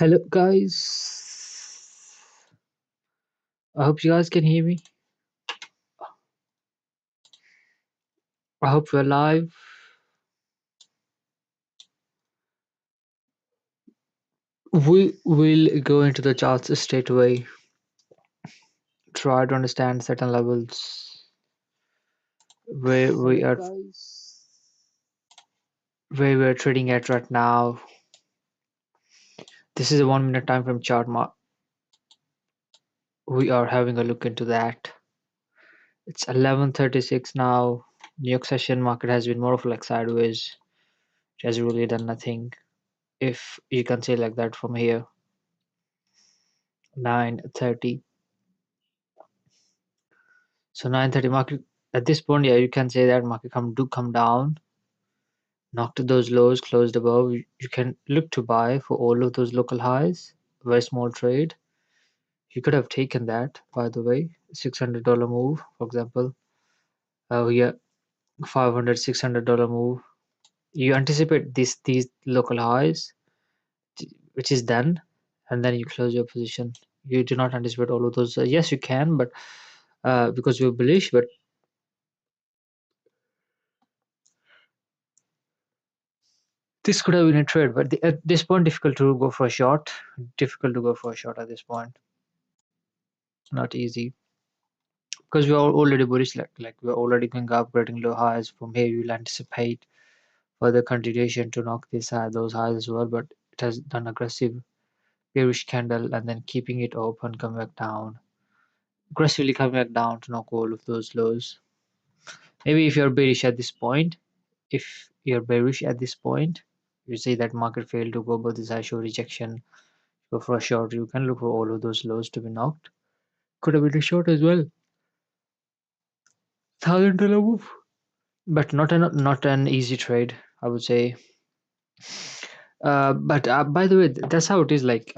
Hello guys, I hope you guys can hear me. I hope we're live. We will go into the charts straight away, try to understand certain levels where we Hello are guys. where we're trading at right now. This is a 1 minute time frame chart. We are having a look into that. It's 11:36 now. New York session market has been more of like sideways. It has really done nothing. If you can say like that from here, 9:30. So 9:30 market at this point, yeah, you can say that market come down, knock to those lows, closed above. You can look to buy for all of those local highs. Very small trade. You could have taken that, by the way. $600 move, for example. Yeah, 500, $600 move. You anticipate these local highs, which is done, and then you close your position. You do not anticipate all of those. Yes, you can, but because you're bullish, but this could have been a trade, but at this point, difficult to go for a short. Difficult to go for a short at this point. Not easy because we are already bullish. Like we're already going up, getting low highs. From here, you'll anticipate further continuation to knock this high, those highs as well. But it has done aggressive bearish candle and then keeping it open, come back down, aggressively coming back down to knock all of those lows. Maybe if you're bearish at this point, if you're bearish at this point, you say that market failed to go above this high, show rejection. Go for a short, you can look for all of those lows to be knocked. Could have been a short as well. $1,000 move, but not an easy trade, I would say. But by the way, that's how it is. Like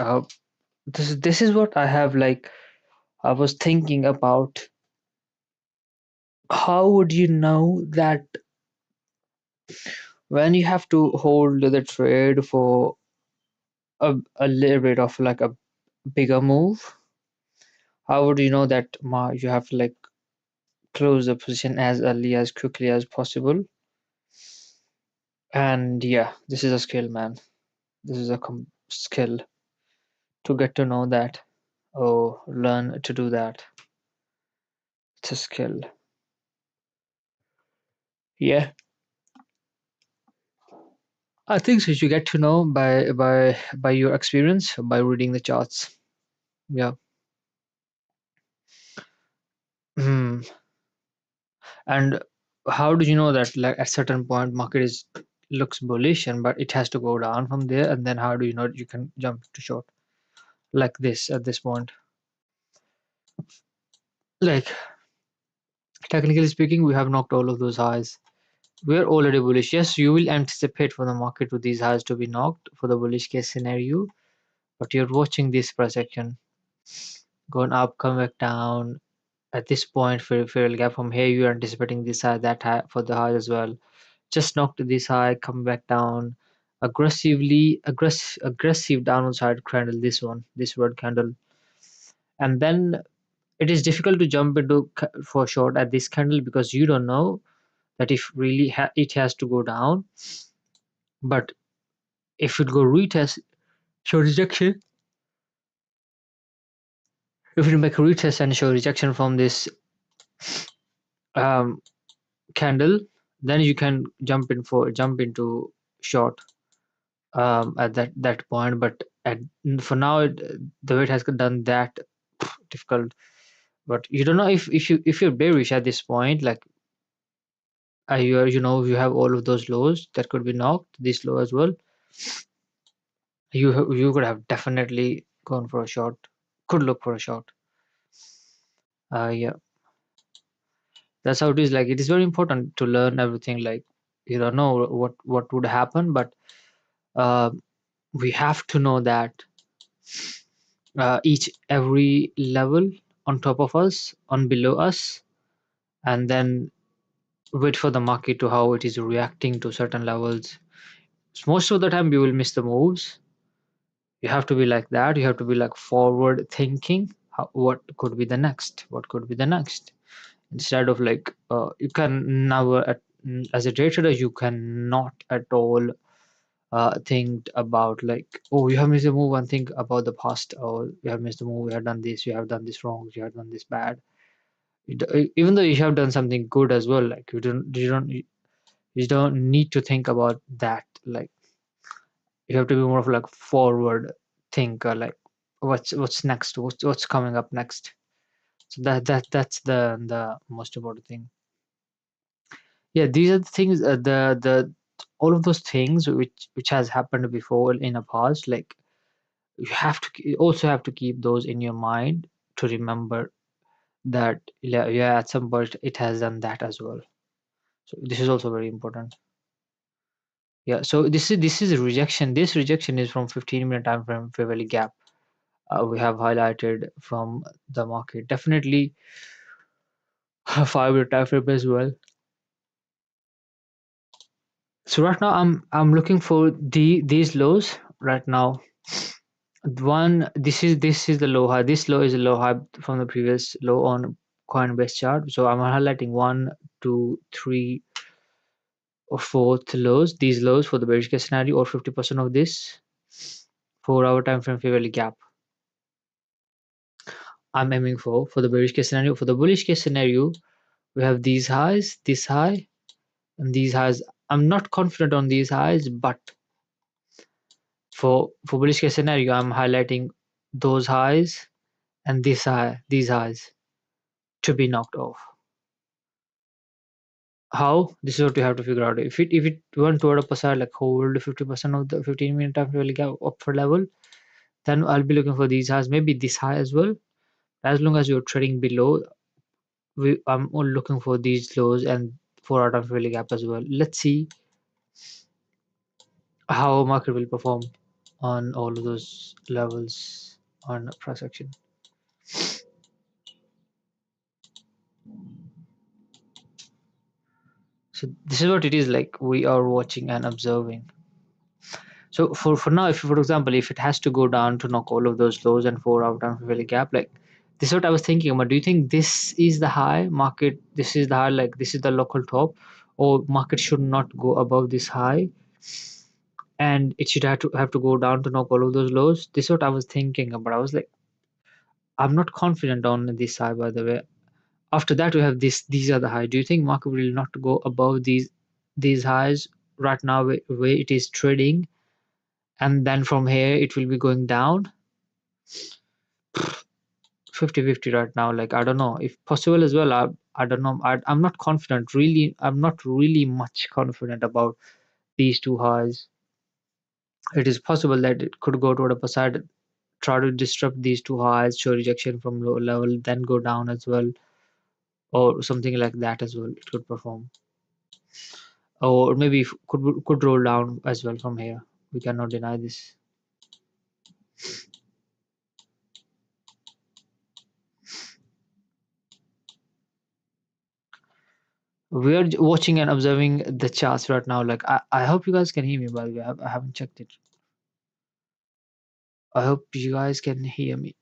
this is what I have. Like I was thinking about. How would you know that when you have to hold the trade for a little bit of like a bigger move? How would you know that you have to like close the position as early as quickly as possible? And yeah, this is a skill, man. This is a skill to get to know that or learn to do that. It's a skill. Yeah, I think so. You get to know by your experience by reading the charts. Yeah. Hmm. And how do you know that like at certain point market is looks bullish and but it has to go down from there, and then how do you know you can jump to short like this at this point? Like technically speaking, we have knocked all of those highs. We're already bullish. Yes, you will anticipate for the market to these highs to be knocked for the bullish case scenario, but you're watching this price action going up, come back down. At this point, fair gap from here, you're anticipating this high, that high for the high as well. Just knocked this high, come back down, aggressive downward side candle. This red candle, and then it is difficult to jump into for short at this candle because you don't know that if really it has to go down. But if it go retest, show rejection. If you make a retest and show rejection from this um, candle, then you can jump into short at that point. But for now, the way it has done that, difficult. But you don't know if you're bearish at this point, like you have all of those lows that could be knocked, this low as well. You could have definitely gone for a short. Could look for a short. Yeah, that's how it is. Like it is very important to learn everything. Like you don't know what would happen, but uh, we have to know that each every level on top of us, on below us, and then wait for the market to how it is reacting to certain levels. So most of the time we will miss the moves. You have to be like that. You have to be like forward thinking. What could be the next? What could be the next? Instead of like you can never as a day trader you cannot at all think about like, oh, you have missed a move and think about the past. Oh, you have missed a move, you have done this, you have done this wrong, you have done this bad. Even though you have done something good as well, like you don't need to think about that. Like you have to be more of like forward thinker, like what's next, what's coming up next. So that's the most important thing. Yeah, these are the things, the all of those things which has happened before in the past. Like you have to you also have to keep those in your mind to remember that, yeah, yeah, at some point it has done that as well. So this is also very important. Yeah, so this is a rejection. This rejection is from 15-minute time frame fair value gap. We have highlighted from the market, definitely 5-minute time frame as well. So right now I'm looking for these lows right now. One, this is the low high. This low is a low high from the previous low on Coinbase chart. So I'm highlighting one, two, three, or fourth lows. These lows for the bearish case scenario, or 50% of this 4-hour time frame fair value gap. I'm aiming for the bearish case scenario. For the bullish case scenario, we have these highs, this high, and these highs. I'm not confident on these highs, but for bullish case scenario, I'm highlighting those highs and these highs to be knocked off. How? This is what you have to figure out. If it went toward up a side, like hold 50% of the 15-minute time really get up for level, then I'll be looking for these highs, maybe this high as well. As long as you're trading below, I'm all looking for these lows and 4 out of really gap as well. Let's see how market will perform on all of those levels on price action. So this is what it is like. We are watching and observing. So for now, if for example, if it has to go down to knock all of those lows and 4 out of really gap, like this is what I was thinking about. Do you think this is the high market? This is the high, like this is the local top, or market should not go above this high, and it should have to go down to knock all of those lows? This is what I was thinking about. I was like, I'm not confident on this high, by the way. After that, we have this. These are the high. Do you think market will not go above these highs right now, where it is trading, and then from here it will be going down? 50-50 right now. Like I don't know if possible as well. I don't know. I'm not confident really. I'm not really much confident about these two highs. It is possible that it could go to the upper side, try to disrupt these two highs, show rejection from low level, then go down as well, or something like that as well. It could perform, or maybe could roll down as well from here. We cannot deny this. We are watching and observing the charts right now. Like I hope you guys can hear me. By the way, I haven't checked it. I hope you guys can hear me.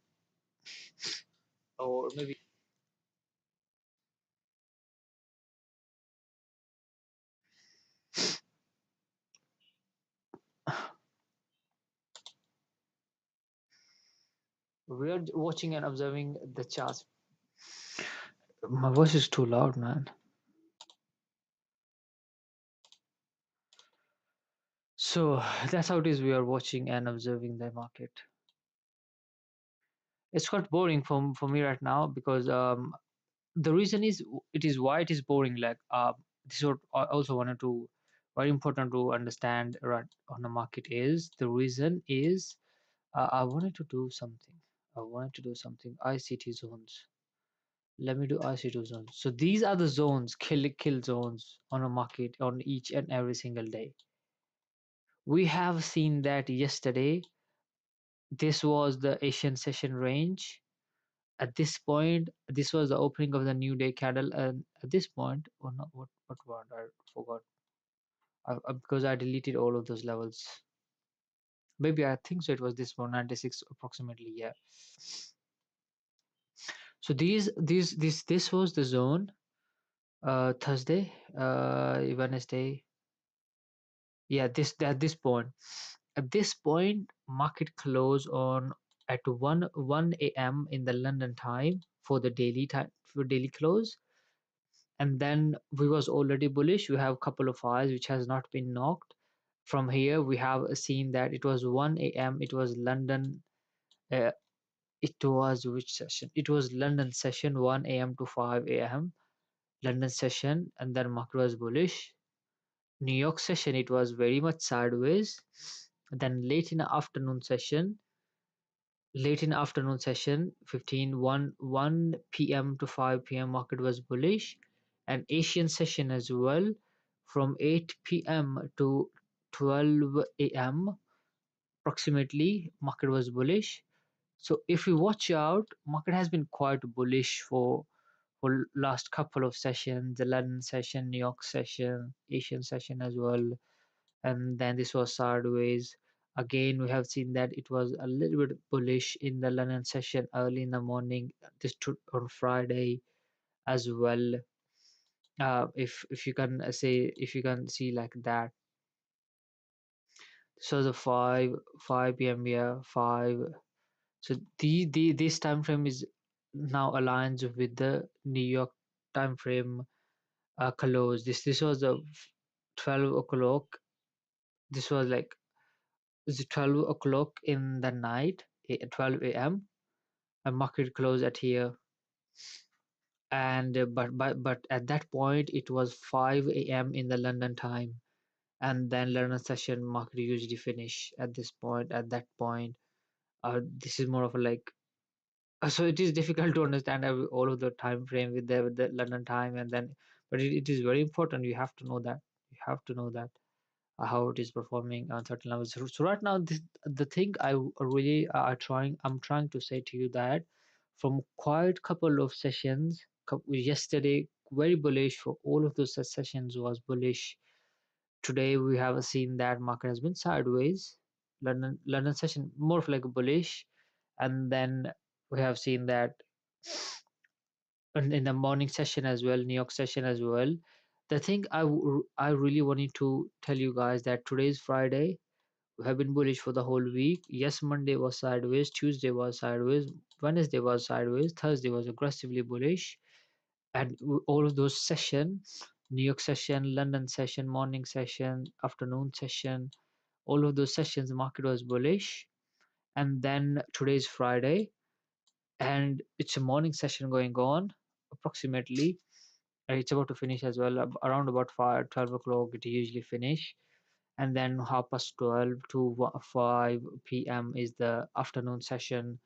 Or maybe we are watching and observing the charts. My voice is too loud, man. So that's how it is. We are watching and observing the market. It's quite boring for me right now because the reason is it is why it is boring. Like this is what I also wanted to, very important to understand right on the market is, the reason is I wanted to do something. I wanted to do something. ICT zones. Let me do IC2 zones. So these are the zones, kill zones on a market on each and every single day. We have seen that yesterday. This was the Asian session range. At this point, this was the opening of the new day candle, and at this point, or not, what word I forgot, because I deleted all of those levels. Maybe I think so. It was this one 96 approximately. Yeah. So this was the zone. Thursday, Wednesday. Yeah, this at this point. At this point, market close on at 1 a.m. in the London time for the daily time for daily close, and then we was already bullish. We have a couple of highs which has not been knocked. From here, we have seen that it was 1 a.m. It was London. Uh, it was which session? It was London session 1 a.m. to 5 a.m. London session, and then market was bullish. New York session, it was very much sideways. Then late in afternoon session, 1 p.m. to 5 p.m. market was bullish, and Asian session as well, from 8 p.m. to 12 a.m. approximately, market was bullish. So if you watch out, market has been quite bullish for last couple of sessions, the London session, New York session, Asian session as well, and then this was sideways. Again, we have seen that it was a little bit bullish in the London session early in the morning, on Friday as well. If you can say, if you can see like that. So the 5 p.m. Yeah, 5. So the this time frame is now aligns with the New York time frame close. This was the 12 o'clock. This was like it's 12 o'clock in the night, 12 a.m. A market close at here, and but at that point it was 5 a.m. in the London time, and then London session market usually finish at this point. At that point, this is more of a like. So it is difficult to understand all of the time frame with the London time, and then, but it is very important. You have to know that. You have to know that how it is performing on certain levels. So right now, the thing really I'm trying to say to you that from quite couple of sessions, yesterday very bullish for all of those sessions was bullish. Today we have seen that market has been sideways. London session more of like bullish, and then we have seen that in the morning session as well, New York session as well. The thing I really wanted to tell you guys that today is Friday. We have been bullish for the whole week. Yes, Monday was sideways, Tuesday was sideways, Wednesday was sideways, Thursday was aggressively bullish, and all of those sessions, New York session, London session, morning session, afternoon session, all of those sessions, the market was bullish. And then today's Friday, and it's a morning session going on approximately. It's about to finish as well, around about 12 o'clock. It usually finish, and then 12:30 to 5 p.m. is the afternoon session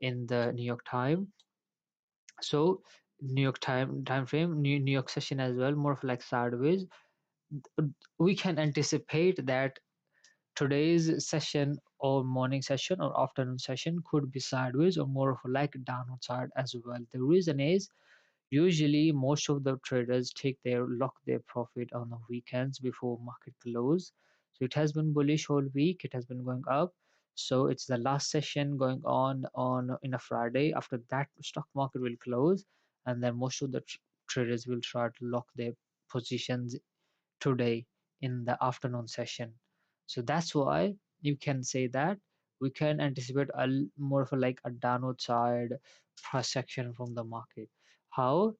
in the New York time. So New York time frame, New York session as well, more of like sideways. We can anticipate that today's session or morning session or afternoon session could be sideways or more of a like downward side as well. The reason is usually most of the traders lock their profit on the weekends before market close. So it has been bullish all week. It has been going up. So it's the last session going on in a Friday. After that, stock market will close, and then most of the traders will try to lock their positions today in the afternoon session. So that's why you can say that we can anticipate more of a like a downward side price section from the market. How?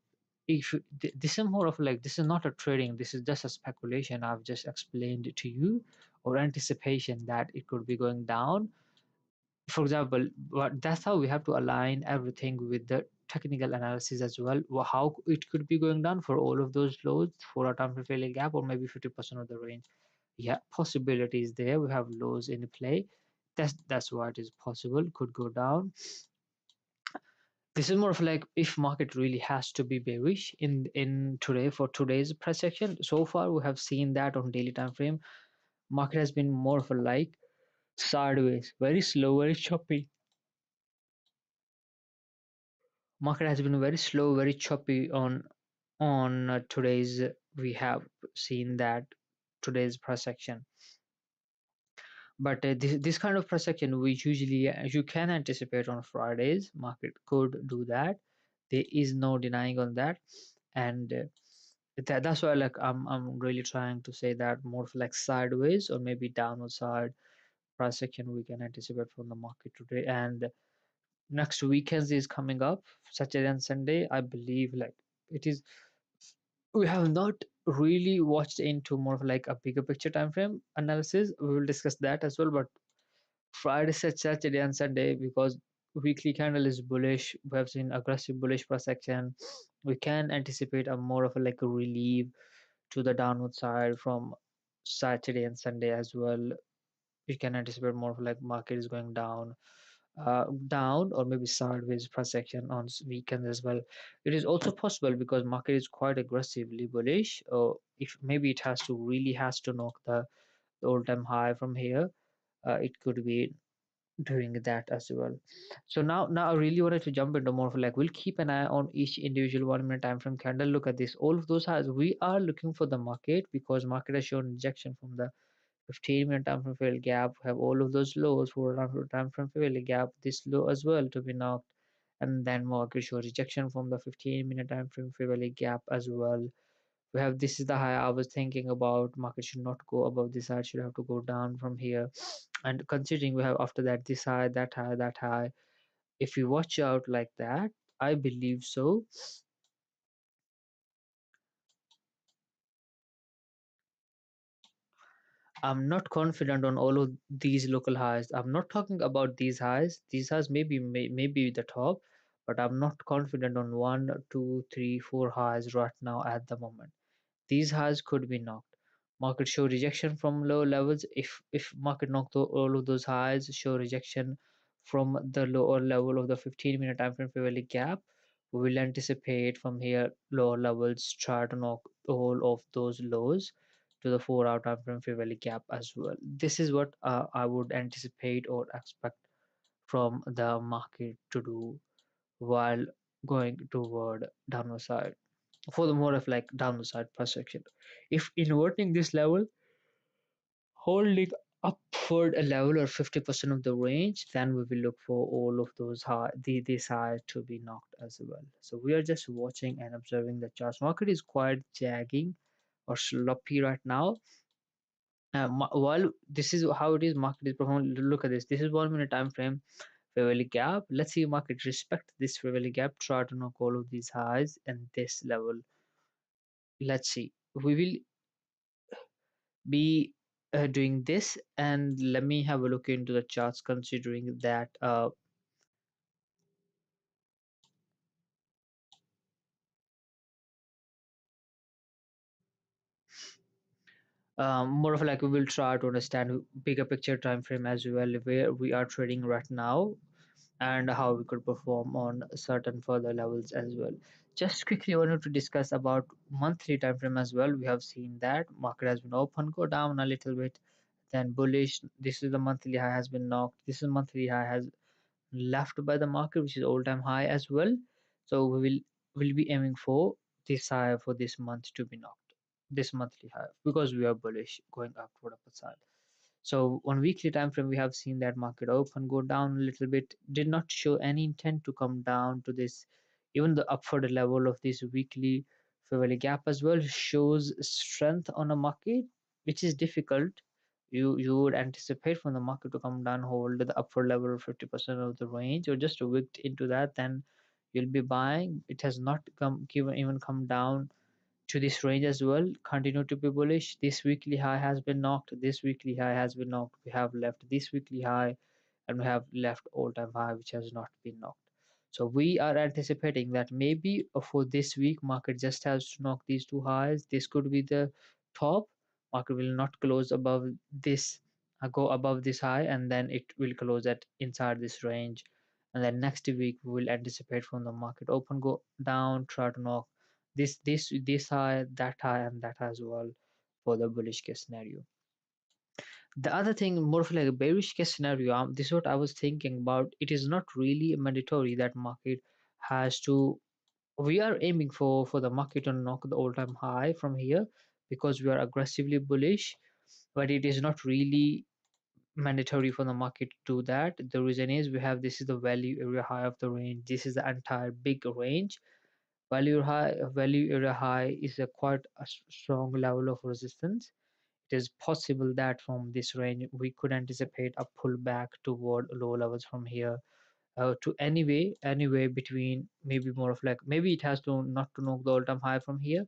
If this is more of like, this is not a trading, this is just a speculation. I've just explained it to you, or anticipation that it could be going down, for example. But that's how we have to align everything with the technical analysis as well. How it could be going down for all of those lows for a time prevailing gap, or maybe 50% of the range. Yeah, possibilities there. We have lows in play. That's why it is possible could go down. This is more of like if market really has to be bearish in today for today's price action. So far we have seen that on daily time frame, market has been more of a like sideways, very slow, very choppy. Market has been very slow, very choppy on today's. We have seen that today's price action. But this kind of price action, which usually you can anticipate on Fridays, market could do that. There is no denying on that. And that's why like I'm really trying to say that more of like sideways or maybe downward side price action we can anticipate from the market today. And next weekends is coming up, Saturday and Sunday. I believe like it is, we have not really watched into more of like a bigger picture time frame analysis. We will discuss that as well. But Friday, Saturday, and Sunday, because weekly candle is bullish, we have seen aggressive bullish price action. We can anticipate a more of a like a relief to the downward side from Saturday and Sunday as well. We can anticipate more of like market is going down, down or maybe sideways price action on weekends as well. It is also possible because market is quite aggressively bullish. Or if maybe it has to really has to knock the all-time high from here, it could be doing that as well. So now I really wanted to jump into more of like we'll keep an eye on each individual 1 minute time frame candle. Look at this, all of those highs we are looking for the market, because market has shown rejection from the 15-minute time frame failure gap. We have all of those lows for time frame failure gap, this low as well to be knocked, and then market show rejection from the 15-minute time frame failure gap as well. We have, this is the high I was thinking about, market should not go above this high, should have to go down from here. And considering we have after that this high, that high, that high, if you watch out like that, I believe so. I'm not confident on all of these local highs. I'm not talking about these highs. These highs maybe the top, but I'm not confident on one, two, three, four highs right now at the moment. These highs could be knocked. Market show rejection from low levels. If market knock all of those highs, show rejection from the lower level of the 15-minute time frame favorably gap, we will anticipate from here lower levels try to knock all of those lows to the 4 hour time frame favorably gap as well. This is what I would anticipate or expect from the market to do while going toward downward side, for the more of like downside perception. If inverting this level, holding upward a level or 50% of the range, then we will look for all of those high, this high to be knocked as well. So we are just watching and observing the charts. Market is quite jagging or sloppy right now. While this is how it is, market is performing. Look at this. This is 1 minute time frame fairly gap. Let's see market respect this fairly gap. Try to knock all of these highs and this level. Let's see. We will be doing this, and let me have a look into the charts considering that more of like we will try to understand bigger picture time frame as well, where we are trading right now and how we could perform on certain further levels as well. Just quickly wanted to discuss about monthly time frame as well. We have seen that market has been open, go down a little bit, then bullish. This is the monthly high has been knocked. This is monthly high has left by the market, which is all-time high as well. So we will be aiming for this high for this month to be knocked, this monthly high, because we are bullish going upward upper side. So on weekly time frame, we have seen that market open, go down a little bit, did not show any intent to come down to this. Even the upward level of this weekly fairly gap as well shows strength on a market, which is difficult. You would anticipate from the market to come down, hold the upper level of 50% of the range, or just wicked into that, then you'll be buying. It has not even come down to this range as well, continue to be bullish. This weekly high has been knocked, this weekly high has been knocked, we have left this weekly high, and we have left all-time high which has not been knocked. So we are anticipating that maybe for this week market just has to knock these two highs. This could be the top. Market will not close above this, go above this high, and then it will close at inside this range. And then next week we will anticipate from the market open, go down, try to knock this high, that high, and that as well for the bullish case scenario. The other thing, more of like a bearish case scenario, this is what I was thinking about. It is not really mandatory that market has to, we are aiming for the market to knock the all-time high from here because we are aggressively bullish, but it is not really mandatory for the market to do that. The reason is we have, this is the value area high of the range. This is the entire big range. Value area high is a quite a strong level of resistance. It is possible that from this range we could anticipate a pullback toward low levels from here, to anyway between, maybe more of like, maybe it has to not to knock the all-time high from here.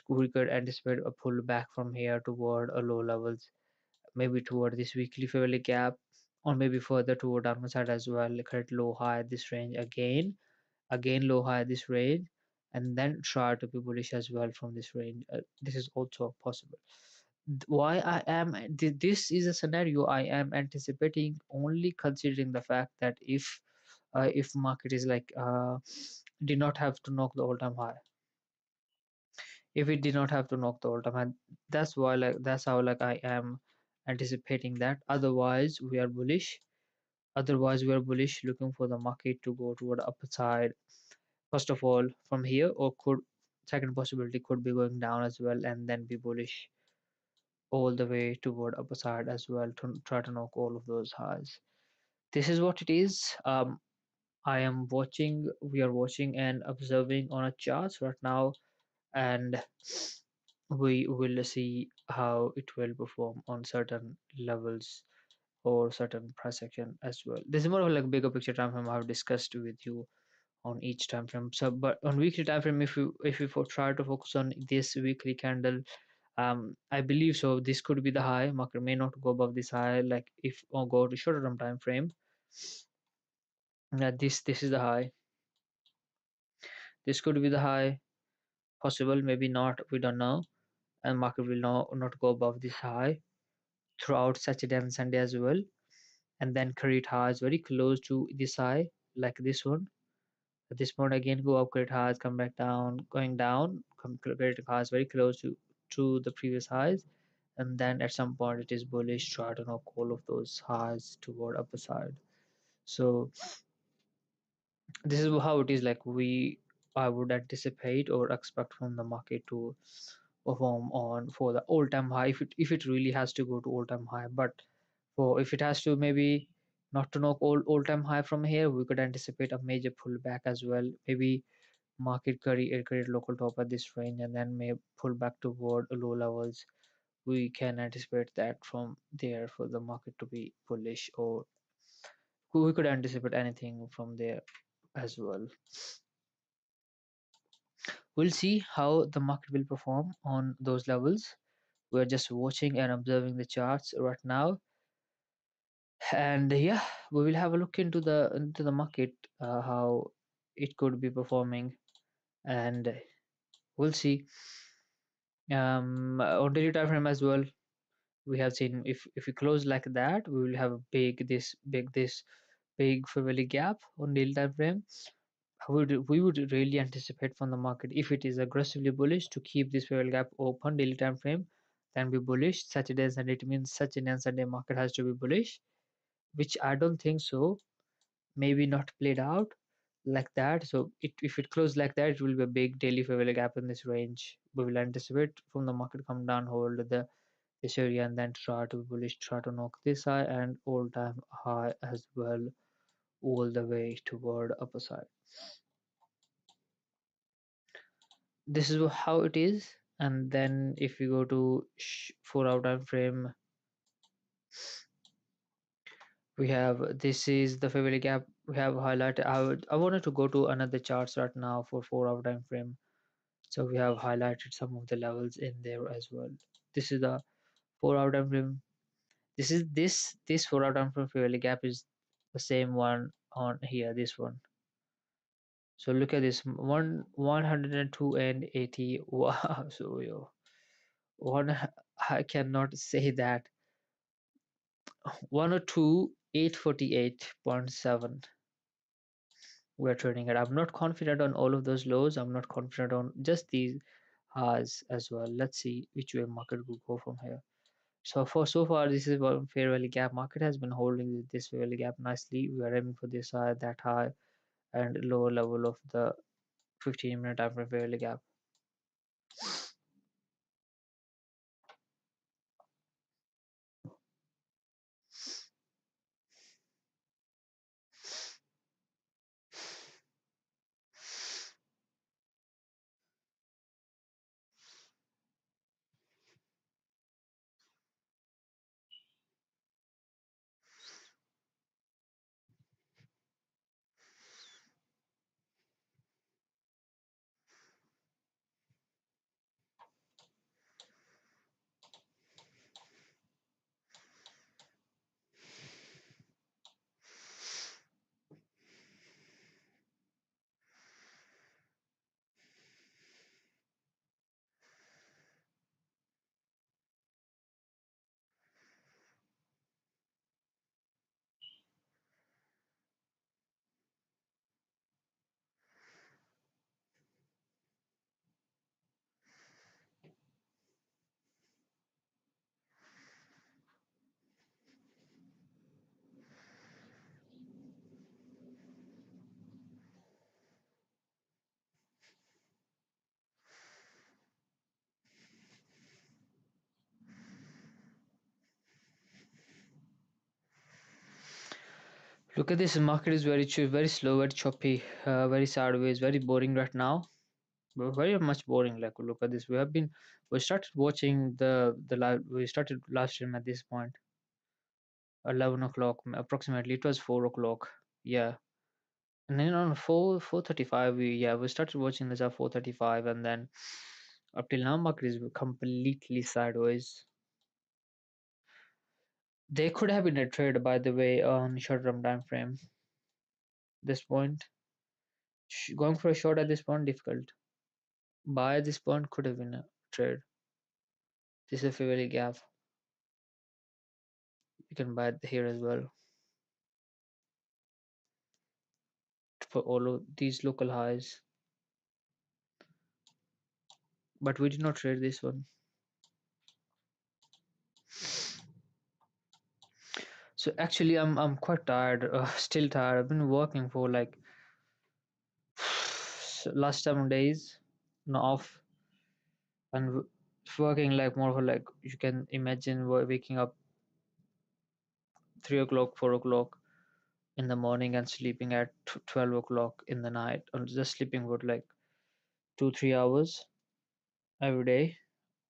We could anticipate a pullback from here toward a low levels, maybe toward this weekly fairly gap, or maybe further toward downward side as well. Create low high at this range again low high at this range, and then try to be bullish as well from this range. This is also possible. Why I am this is a scenario I am anticipating, only considering the fact that if market is like did not have to knock the all-time high, if it did not have to knock the all-time high, that's why, like, that's how, like, I am anticipating that. Otherwise we are bullish. Otherwise we are bullish, looking for the market to go toward the upper side first of all from here, or could, second possibility could be going down as well and then be bullish all the way toward upper side as well to try to knock all of those highs. This is what it is. I am watching, we are watching and observing on a chart right now, and we will see how it will perform on certain levels or certain price action as well. This is more of like bigger picture time frame I've discussed with you on each time frame. So but on weekly time frame, if you try to focus on this weekly candle, I believe so this could be the high. Market may not go above this high, like if or go to shorter term time frame. This is the high. This could be the high, possible, maybe not, we don't know. And market will not go above this high throughout Saturday and Sunday as well, and then create highs very close to this high, like this one. At this point again go up, create highs, come back down, going down, create highs very close to the previous highs, and then at some point it is bullish, try to knock all of those highs toward upper side. So this is how it is, like we, I would anticipate or expect from the market to perform on for the all-time high, if it really has to go to all-time high. But for if it has to maybe not to knock all-time high from here, we could anticipate a major pullback as well. Maybe market create local top at this range and then may pull back toward low levels. We can anticipate that from there for the market to be bullish, or we could anticipate anything from there as well. We'll see how the market will perform on those levels. We're just watching and observing the charts right now, and yeah, we will have a look into the market, how it could be performing, and we'll see. On daily time frame as well, we have seen if we close like that, we will have a big family gap on daily time frame. We would really anticipate from the market, if it is aggressively bullish, to keep this fair gap open daily time frame, then be bullish. Saturday and Sunday, it means Saturday and Sunday market has to be bullish, which I don't think so. Maybe not played out like that. So if it closed like that, it will be a big daily fair value gap in this range. We will anticipate from the market come down, hold this area, and then try to be bullish, try to knock this high and all time high as well, all the way toward upper side. This is how it is. And then if you go to 4 hour time frame, we have, this is the family gap we have highlighted. I wanted to go to another charts right now for 4 hour time frame, so we have highlighted some of the levels in there as well. This is the 4 hour time frame. This 4 hour time frame family gap is the same one on here, this one. So look at this, 102 and 80. Wow. So yo, one, I cannot say that. 102 848.7 we're trading at. I'm not confident on all of those lows. I'm not confident on just these highs as well. Let's see which way market will go from here. So far, this is one fair value gap. Market has been holding this fair value gap nicely. We are aiming for this high, that high, and lower level of the 15-minute time frame fair value gap. Look at this market is very slow, very choppy, very sideways, very boring right now. Very much boring. Like look at this. We started watching the live. We started live stream at this point, 11 o'clock approximately. It was 4 o'clock. Yeah, and then on 4:35 we started watching this at 4:35, and then up till now market is completely sideways. They could have been a trade, by the way, on short-term time frame. This point, going for a short at this point difficult. Buy at this point could have been a trade. This is a fairly gap. You can buy it here as well for all of these local highs. But we did not trade this one. So actually, I'm quite tired. Still tired. I've been working for like last 7 days, no off, and working like more for like you can imagine waking up 3 o'clock, 4 o'clock in the morning and sleeping at 12 o'clock in the night, or just sleeping for like 2 3 hours every day.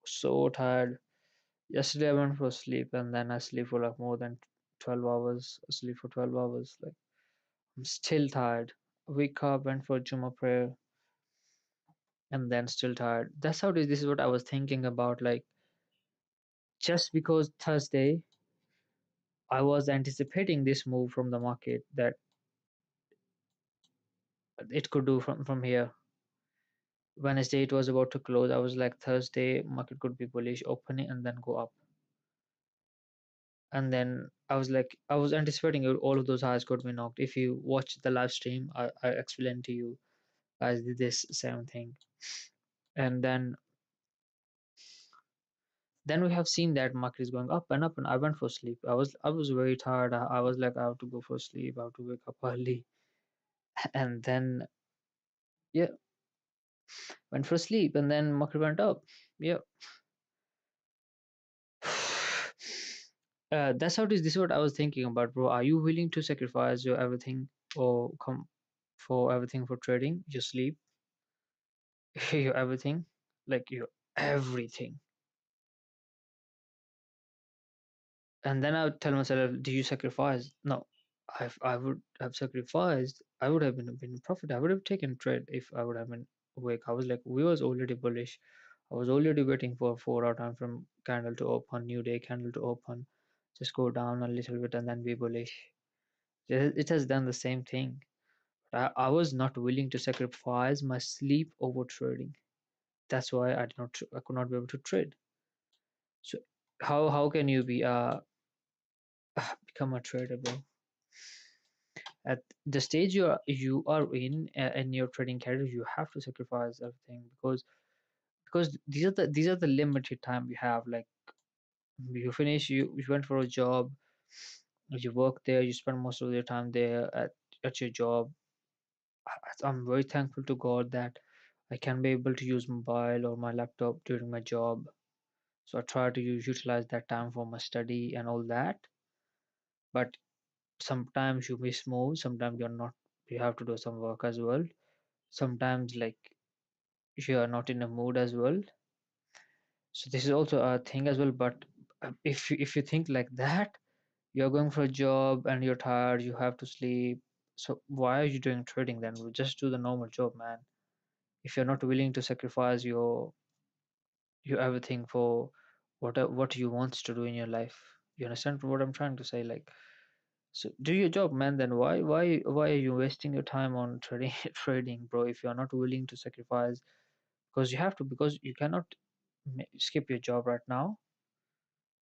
So tired. Yesterday I went for sleep and then I sleep for like more than 12 hours. I sleep for 12 hours. Like I'm still tired. Wake up, went for Juma prayer, and then still tired. That's how it is. This is what I was thinking about. Like just because Thursday I was anticipating this move from the market that it could do from here. Wednesday it was about to close. I was like Thursday market could be bullish opening and then go up. And then I was like I was anticipating all of those highs could be knocked. If you watch the live stream, I explained to you guys this same thing. And then we have seen that market is going up and up, and I went for sleep. I was very tired. I was like I have to go for sleep. I have to wake up early. And then yeah, went for sleep, and then market went up. Yeah. That's how it is. This is what I was thinking about, bro. Are you willing to sacrifice your everything or come for everything for trading? Your sleep, your everything, like your everything. And then I would tell myself, do you sacrifice? No, I would have sacrificed. I would have been a profit. I would have taken trade if I would have been awake. I was like, we was already bullish. I was already waiting for 4 hour time from candle to open, new day candle to open, just go down a little bit and then be bullish. It has done the same thing. But I was not willing to sacrifice my sleep over trading. That's why I could not be able to trade. So how can you be become a trader, bro? At the stage you are in your trading career, you have to sacrifice everything because these are the limited time you have. Like you finish, you went for a job, you work there, you spend most of your time there at your job. I'm very thankful to God that I can be able to use mobile or my laptop during my job. So I try to utilize that time for my study and all that. But sometimes you miss moves, sometimes you're not, you have to do some work as well. Sometimes like you are not in a mood as well. So this is also a thing as well. But if you think like that, you're going for a job and you're tired, you have to sleep. So why are you doing trading then? Just do the normal job, man. If you're not willing to sacrifice your everything for what you want to do in your life, you understand what I'm trying to say? Like, so do your job, man. Then why are you wasting your time on trading trading, bro? If you're not willing to sacrifice, because you have to, because you cannot skip your job right now.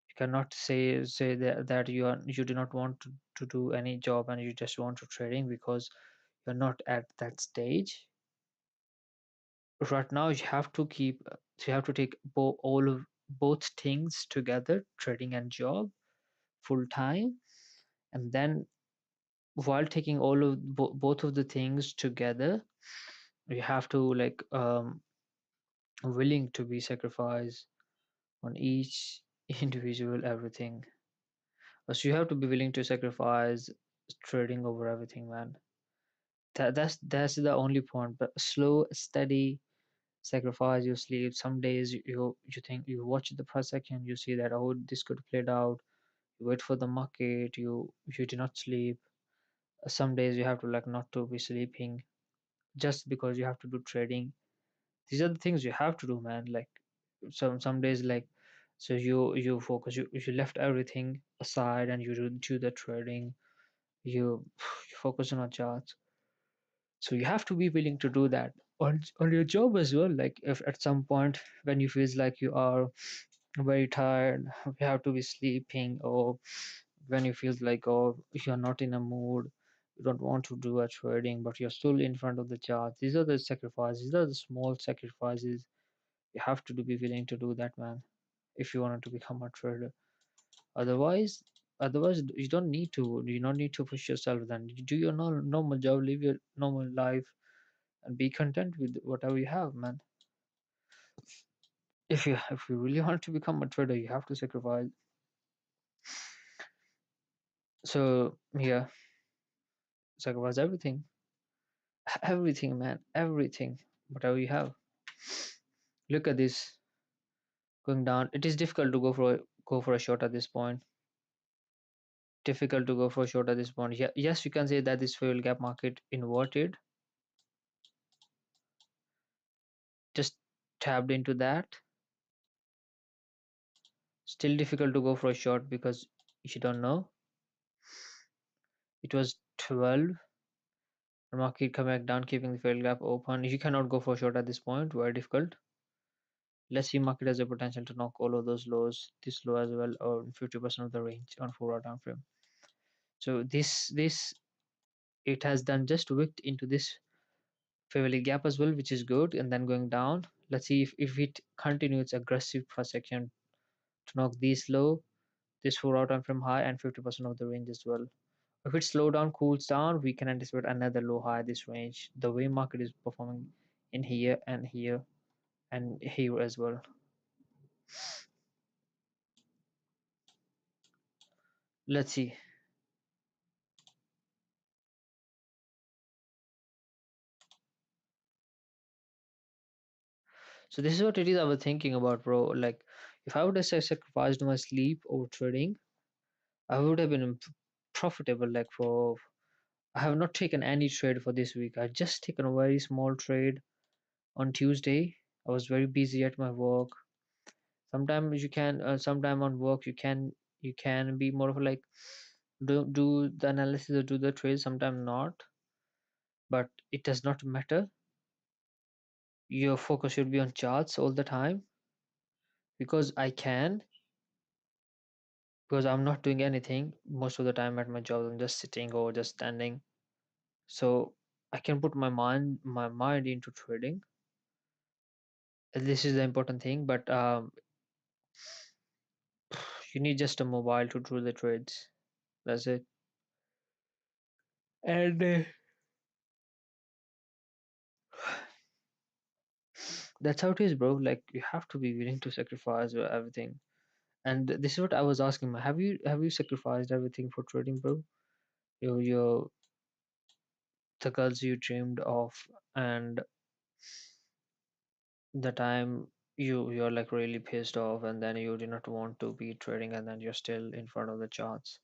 You cannot say that you do not want to do any job and you just want to trading because you're not at that stage right now. You have to keep, you have to take all of both things together, trading and job, full time. And then while taking all of both of the things together, you have to like willing to be sacrificed on each individual everything. So you have to be willing to sacrifice trading over everything, man. That's the only point. But slow, steady, sacrifice your sleep. Some days you think you watch the price action, you see that, oh, this could played out. You wait for the market. You do not sleep. Some days you have to like not to be sleeping just because you have to do trading. These are the things you have to do, man. Like some days, like, so you focus, you left everything aside and you do the trading. You you focus on a charts. So you have to be willing to do that on your job as well. Like if at some point when you feel like you are very tired, you have to be sleeping, or when you feel like, oh, you're not in a mood, you don't want to do a trading, but you're still in front of the chart. These are the sacrifices. These are the small sacrifices you have to be willing to do that, man, if you want to become a trader. Otherwise, otherwise you don't need to push yourself. Then you do your normal job, live your normal life, and be content with whatever you have, man. If you really want to become a trader, you have to sacrifice. So yeah, sacrifice everything, everything, man, everything, whatever you have. Look at this going down. It is difficult to go for a short at this point. Difficult to go for a short at this point. Yeah, yes, you can say that this fuel gap market inverted, just tapped into that. Still difficult to go for a short because you don't know. It was 12. The market come back down, keeping the failed gap open. You cannot go for short at this point. Very difficult. Let's see, market has a potential to knock all of those lows, this low as well, or 50% of the range on 4 hour time frame. So this it has done just wicked into this fairly gap as well, which is good, and then going down. Let's see if it continues aggressive for a second to knock this low, this 4 hour time frame high, and 50% of the range as well. If it slow down, cools down, we can anticipate another low high this range. The way market is performing in here and here and here as well. Let's see. So this is what it is I was thinking about, bro. Like if I would have sacrificed my sleep over trading, I would have been profitable. Like for I have not taken any trade for this week. I just taken a very small trade on Tuesday. I was very busy at my work. Sometimes you can, sometime on work you can be more of a like do the analysis or do the trade. Sometimes not, but it does not matter. Your focus should be on charts all the time because I can because I'm not doing anything most of the time at my job. I'm just sitting or just standing. So I can put my mind into trading. This is the important thing. But you need just a mobile to do the trades. That's it. And that's how it is, bro. Like you have to be willing to sacrifice everything. And this is what I was asking. Have you sacrificed everything for trading, bro? Your the girls you dreamed of, and the time you're like really pissed off, and then you do not want to be trading, and then you're still in front of the charts.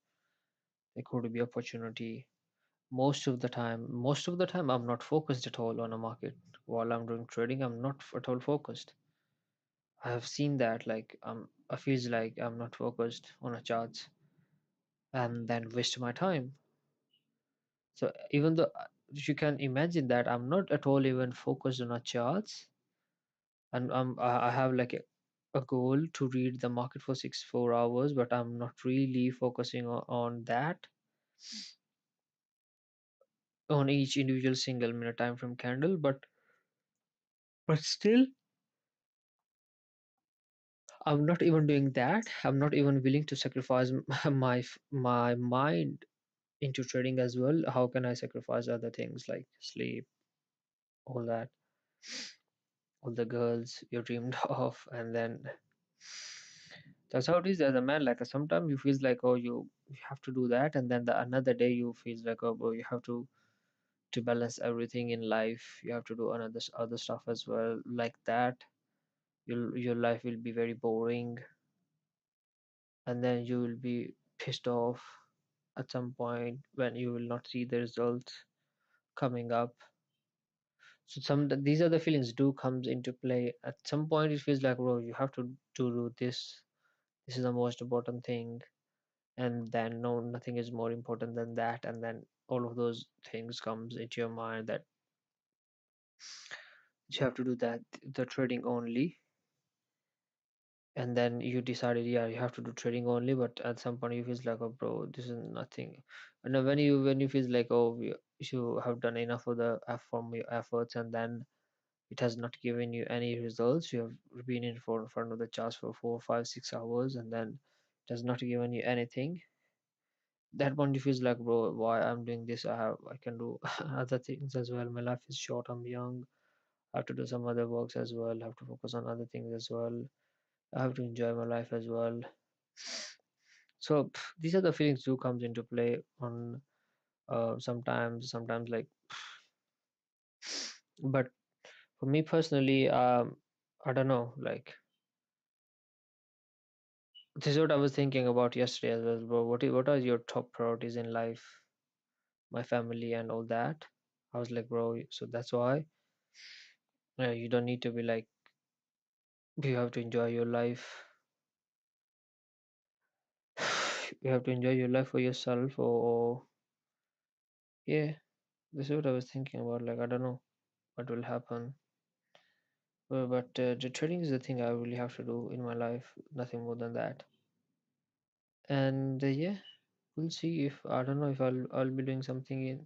There could be opportunity. Most of the time I'm not focused at all on a market. While I'm doing trading, I'm not at all focused. I have seen that, like I feels like I'm not focused on a charts and then waste my time. So even though you can imagine that I'm not at all even focused on a charts, and I have like a goal to read the market for 4 hours, but I'm not really focusing on that, on each individual single minute time frame candle. But still I'm not even doing that. I'm not even willing to sacrifice my mind into trading as well. How can I sacrifice other things like sleep, all that, all the girls you dreamed of, and then That's how it is as a man. Like sometimes you feel like, oh, you have to do that, and then the another day you feel like, oh, bro, you have to balance everything in life. You have to do another other stuff as well. Like that, your life will be very boring, and then you will be pissed off at some point when you will not see the results coming up. So these are the feelings do comes into play. At some point, it feels like, bro, you have to do this. This is the most important thing, and then no, nothing is more important than that. And then all of those things comes into your mind that you have to do that, the trading only. And then you decided, yeah, you have to do trading only. But at some point, you feel like, oh, bro, this is nothing. And then when you feel like, oh, you have done enough of the from your efforts, and then it has not given you any results. You have been in for front of the charts for 4, 5, 6 hours, and then it has not given you anything. That point you feels like, bro, why I'm doing this? I can do other things as well. My life is short. I'm young. I have to do some other works as well. I have to focus on other things as well. I have to enjoy my life as well. So these are the feelings do comes into play on sometimes like. But for me personally, I don't know, like this is what I was thinking about yesterday as well, bro. What are your top priorities in life? My family and all that. I was like, bro, so that's why you don't need to be like, you have to enjoy your life. You have to enjoy your life for yourself, or yeah, this is what I was thinking about. Like, I don't know what will happen, but the trading is the thing I really have to do in my life, nothing more than that. And yeah, we'll see if I don't know if I'll be doing something in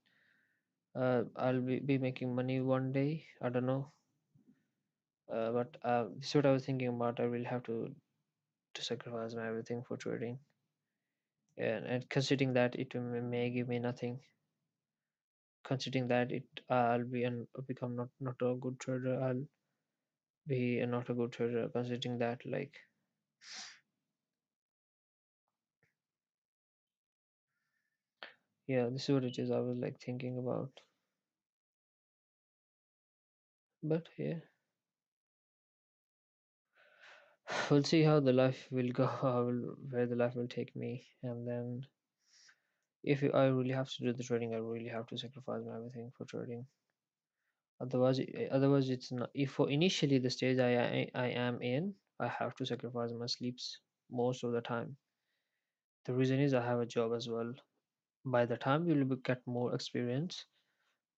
I'll be making money one day. I don't know. But this is what I was thinking about. I will have to sacrifice my everything for trading, and considering that it may give me nothing, considering that I'll be and become not a good trader. I'll be not a good trader. Considering that, like, yeah, this is what it is. I was like thinking about, but yeah, we'll see how the life will go. Where the life will take me, and then if I really have to do the trading, I really have to sacrifice my everything for trading. Otherwise it's not. If for initially the stage I am in, I have to sacrifice my sleeps most of the time. The reason is I have a job as well. By the time get more experience,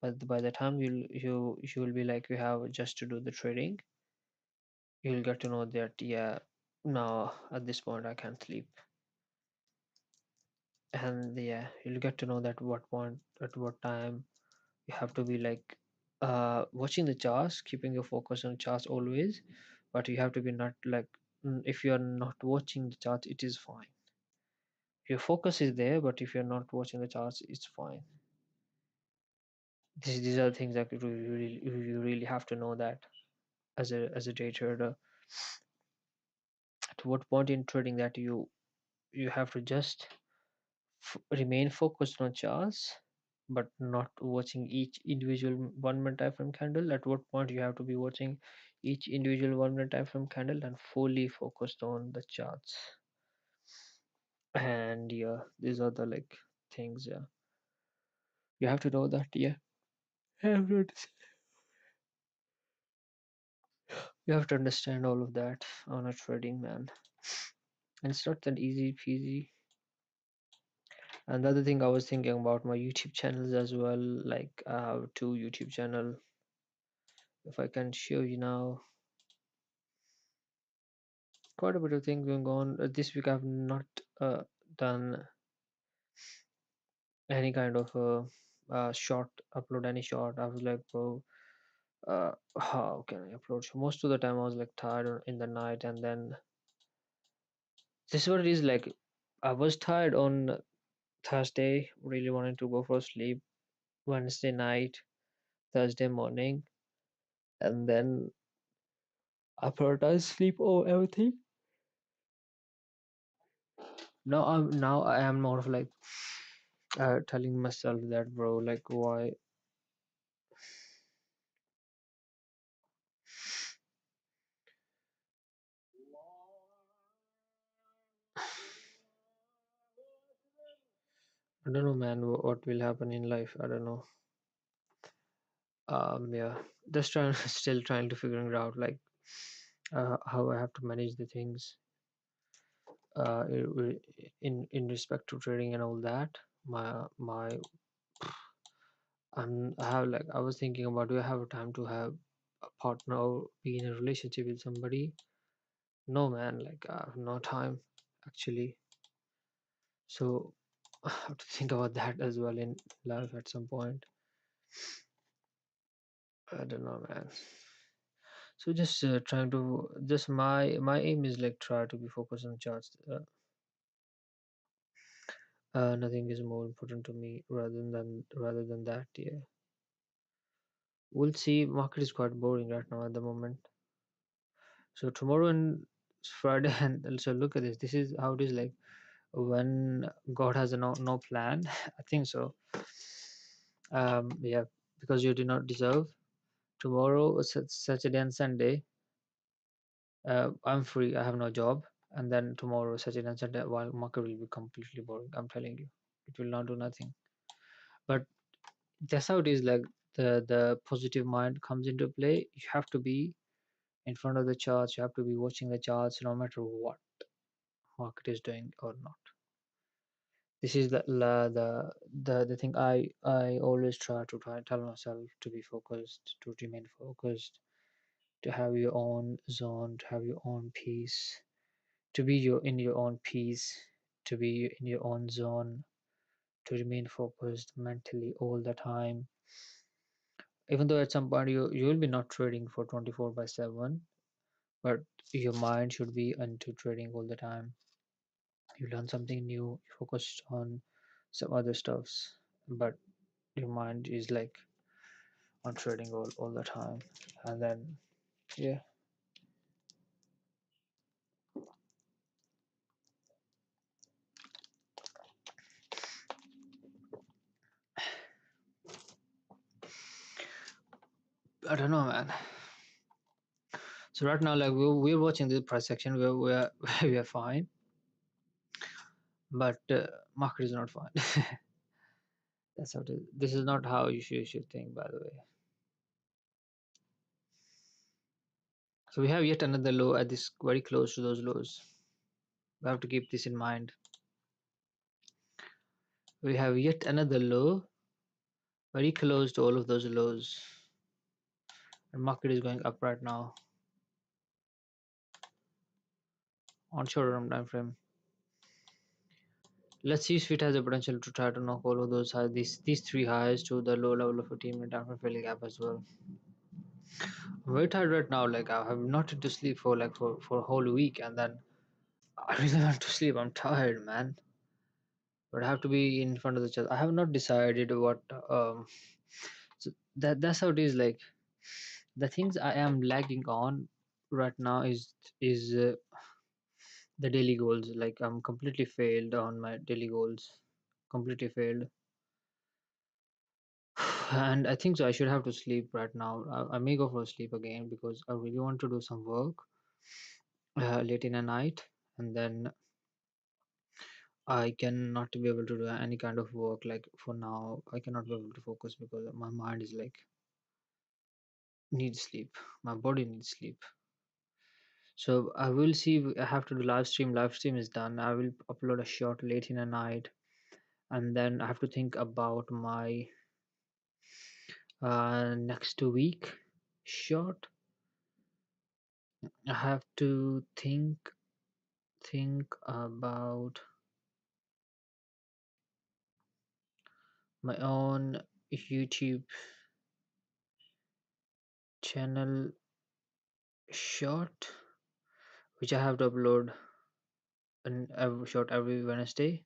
but by the time you will be like you have just to do the trading, you'll get to know that, yeah, now at this point I can't sleep. And yeah, you'll get to know that what point at what time you have to be like watching the charts, keeping your focus on charts always. But you have to be not like, if you're not watching the charts, it is fine. Your focus is there, but if you're not watching the charts, it's fine. These are things that you really have to know that as a day trader. At what point in trading that you have to just remain focused on charts, but not watching each individual 1 minute time frame candle. At what point you have to be watching each individual 1 minute time frame candle and fully focused on the charts. And yeah, these are the like things. Yeah, you have to know that. Yeah, you have to understand all of that on a trading, man. And it's not that easy peasy. Another thing I was thinking about my YouTube channels as well. Like I have two YouTube channel. If I can show you now, quite a bit of things going on. This week I've not done any kind of short upload any short. I was like, bro, how can I upload? So most of the time I was like tired in the night, and then this is what it is like. I was tired on Thursday, really wanted to go for sleep. Wednesday night, Thursday morning, and then I prioritized sleep over everything. Now I am more of like telling myself that, bro, like why. I don't know, man, what will happen in life. I don't know. Yeah, just trying, still trying to figuring it out, like how I have to manage the things in respect to trading and all that. My I have like I was thinking about, do I have a time to have a partner or be in a relationship with somebody? No, man, like I have no time actually. So I have to think about that as well in life at some point. I don't know, man. So just trying to just my aim is like try to be focused on charts. Nothing is more important to me rather than that. Yeah, we'll see. Market is quite boring right now at the moment. So tomorrow and Friday, and also look at this. This is how it is like when God has a no plan. I think so. Yeah, because you do not deserve. Tomorrow, Saturday and Sunday, I'm free. I have no job, and then tomorrow, Saturday and Sunday, while market will be completely boring. I'm telling you, it will not do nothing. But that's how it is. Like the positive mind comes into play. You have to be in front of the charts. You have to be watching the charts, no matter what market is doing or not. This is the thing I always try tell myself to be focused, to remain focused, to have your own zone, to have your own peace, to be in your own peace, to be in your own zone, to remain focused mentally all the time. Even though at some point you will be not trading for 24 by 7, but your mind should be into trading all the time. You learn something new, you focus on some other stuffs, but your mind is like on trading all the time. And then yeah, I don't know, man. So right now, like we're watching the price section where we're we are fine, but market is not fine. That's how it is. This is not how you should think, by the way. So we have yet another low at this, very close to those lows. We have to keep this in mind. We have yet another low very close to all of those lows, and market is going up right now on short term time frame. Let's see if it has the potential to try to knock all of those highs, these three highs to the low level of a 15-minute time frame failure gap as well. I'm very tired right now. Like I have not been to sleep for like for a whole week, and then I really want to sleep. I'm tired, man. But I have to be in front of the chart. I have not decided what so that's how it is. Like the things I am lagging on right now is the daily goals. Like I'm completely failed on my daily goals. Completely failed. And I think so. I should have to sleep right now. I may go for sleep again because I really want to do some work late in the night, and then I cannot be able to do any kind of work. Like for now, I cannot be able to focus because my mind is like needs sleep. My body needs sleep. So I will see. I have to do live stream. Live stream is done. I will upload a short late in the night, and then I have to think about my next week short. I have to think about my own YouTube channel short, which I have to upload an every short every Wednesday.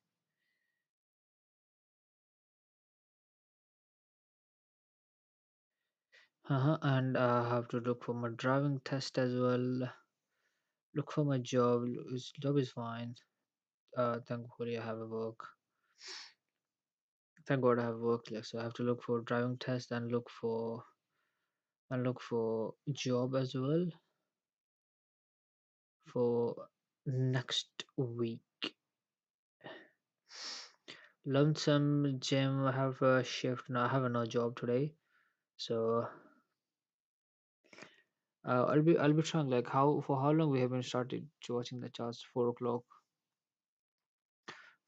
And I have to look for my driving test as well. Look for my job. Job is fine. Thankfully I have a work. Thank God I have work. Like, so I have to look for driving test and look for job as well for next week. Lump sum gym. I have a shift now. I have no job today, so I'll be trying. Like, how long we have been started watching the charts? 4 o'clock,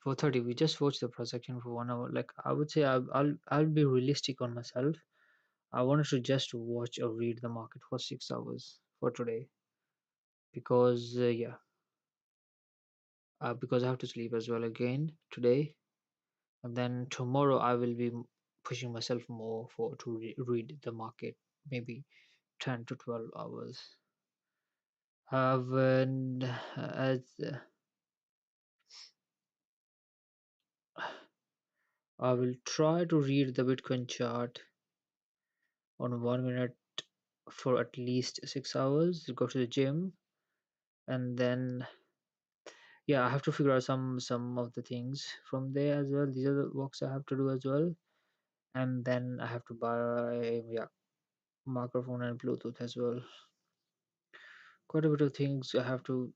4:30. We just watched the projection for 1 hour. Like, I would say I'll be realistic on myself. I wanted to just watch or read the market for 6 hours for today because yeah, because I have to sleep as well again today, and then tomorrow I will be pushing myself more for to read the market, maybe 10 to 12 hours. When as I will try to read the Bitcoin chart on 1 minute for at least 6 hours. Go to the gym, and then yeah, I have to figure out some of the things from there as well. These are the works I have to do as well, and then I have to buy yeah microphone and Bluetooth as well. Quite a bit of things I have to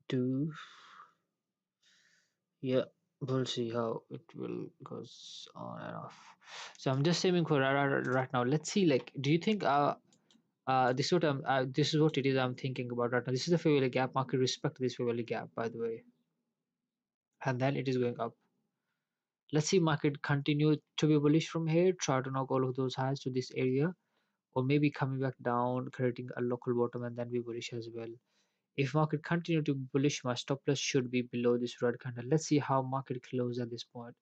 do. Yeah, we'll see how it will goes on and off. So I'm just saving for right now. Let's see. Like, do you think this is what this is what it is I'm thinking about right now. This is the fair value gap. Market respect this fair value gap, by the way, and then it is going up. Let's see market continue to be bullish from here. Try to knock all of those highs to this area, or maybe coming back down, creating a local bottom, and then be bullish as well. If market continue to be bullish, my stop loss should be below this red candle. Let's see how market close at this point.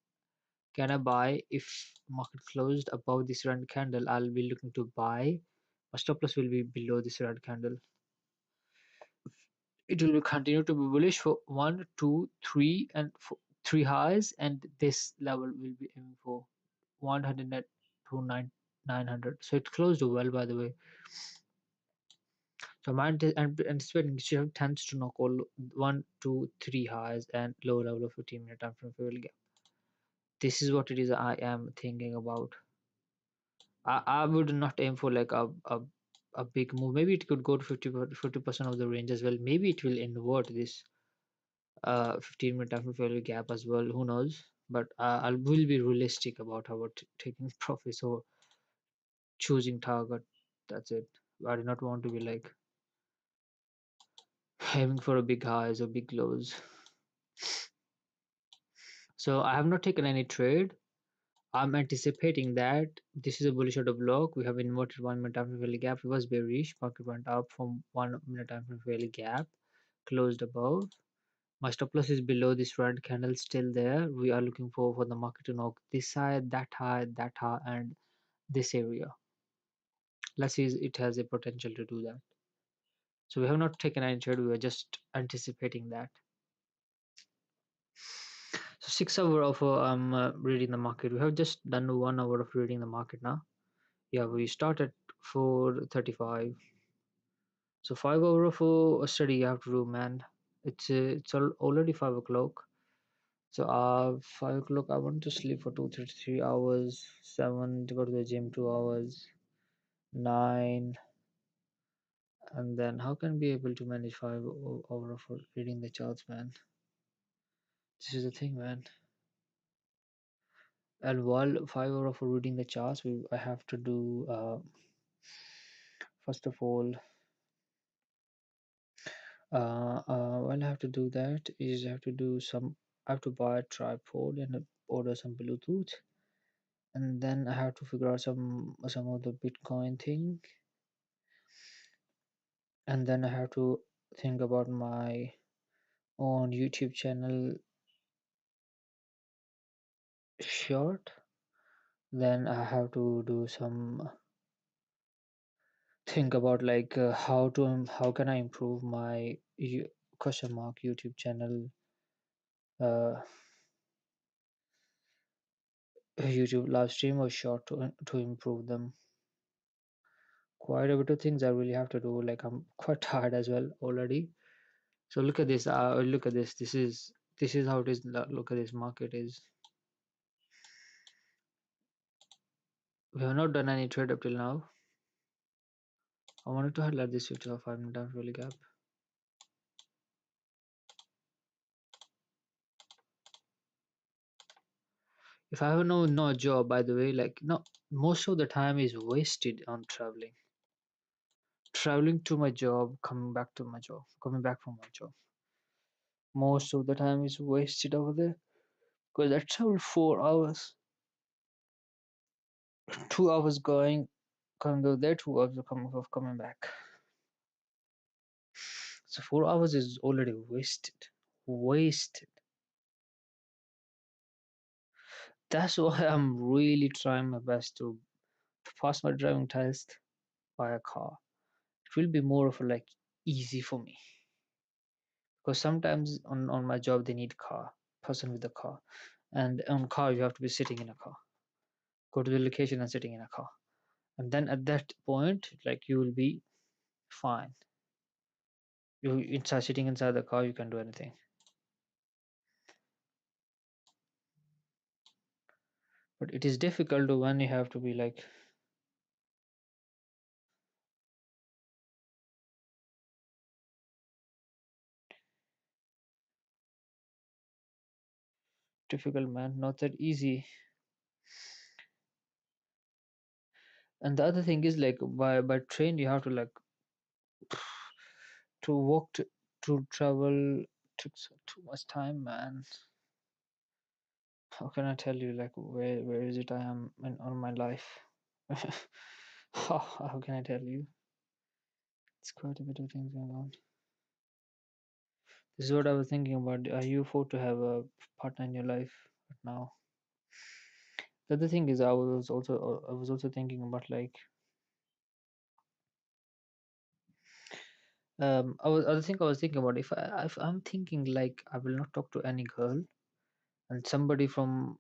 Can I buy? If market closed above this red candle, I'll be looking to buy. My stop loss will be below this red candle. It will continue to be bullish for one, two, three, and three highs, and this level will be aiming for 100 net to 900. So it closed well, by the way. So I'm anticipating it tends to knock all one, two, three highs and low level of 15-minute time frame fair gap. This is what it is I am thinking about. I would not aim for like a big move. Maybe it could go to 50% of the range as well. Maybe it will invert this 15-minute time frame fair gap as well. Who knows? But I will be realistic about how taking profits or choosing target. That's it. I do not want to be like aiming for a big highs or big lows. So I have not taken any trade. I'm anticipating that this is a bullish order block. We have inverted 1 minute time frame value gap. It was bearish. Market went up from 1 minute time frame value gap, closed above. My stop loss is below this red candle, still there. We are looking for the market to knock this side, that high, and this area. Let's see, it has a potential to do that. So we have not taken any trade. We were just anticipating that. So 6 hour of reading the market. We have just done 1 hour of reading the market now. Yeah, we start at 4:35. So 5 hour of a study you have to do, man. It's already 5 o'clock. So 5 o'clock I want to sleep for 2 3 3 hours. 7 to go to the gym 2 hours. 9, and then how can I be able to manage 5 hour of reading the charts, man? This is the thing, man. And while 5 hour of reading the charts, I have to do first of all. While I have to do that is I have to do some. I have to buy a tripod and order some Bluetooth, and then I have to figure out some of the Bitcoin thing, and then I have to think about my own YouTube channel short. Then I have to do some think about like how can I improve my question mark YouTube channel uh, YouTube live stream or short to improve them. Quite a bit of things I really have to do. Like I'm quite tired as well already. So look at this. Look at this. This is This is how it is. Look at this market is. We have not done any trade up till now. I wanted to highlight this 55 minute really gap. If I have no job, by the way, like no, most of the time is wasted on traveling. Traveling to my job, coming back to my job, coming back from my job. Most of the time is wasted over there because I travel 4 hours, 2 hours going, coming over there, 2 hours coming back. So 4 hours is already wasted. Wasted. That's why I'm really trying my best to pass my driving test by a car. It will be more of a like easy for me because sometimes on my job they need car person with a car, and on car you have to be sitting in a car, go to the location and sitting in a car, and then at that point like you will be fine. You inside sitting inside the car you can do anything, but it is difficult to when you have to be like difficult, man, not that easy. And the other thing is like by train you have to like to walk to travel took too much time, man. How can I tell you like where is it I am in on my life? How can I tell you? It's quite a bit of things going on. This is what I was thinking about. Are you afford to have a partner in your life right now? The other thing is I was also thinking about like I think I was thinking about if I'm thinking like I will not talk to any girl and somebody from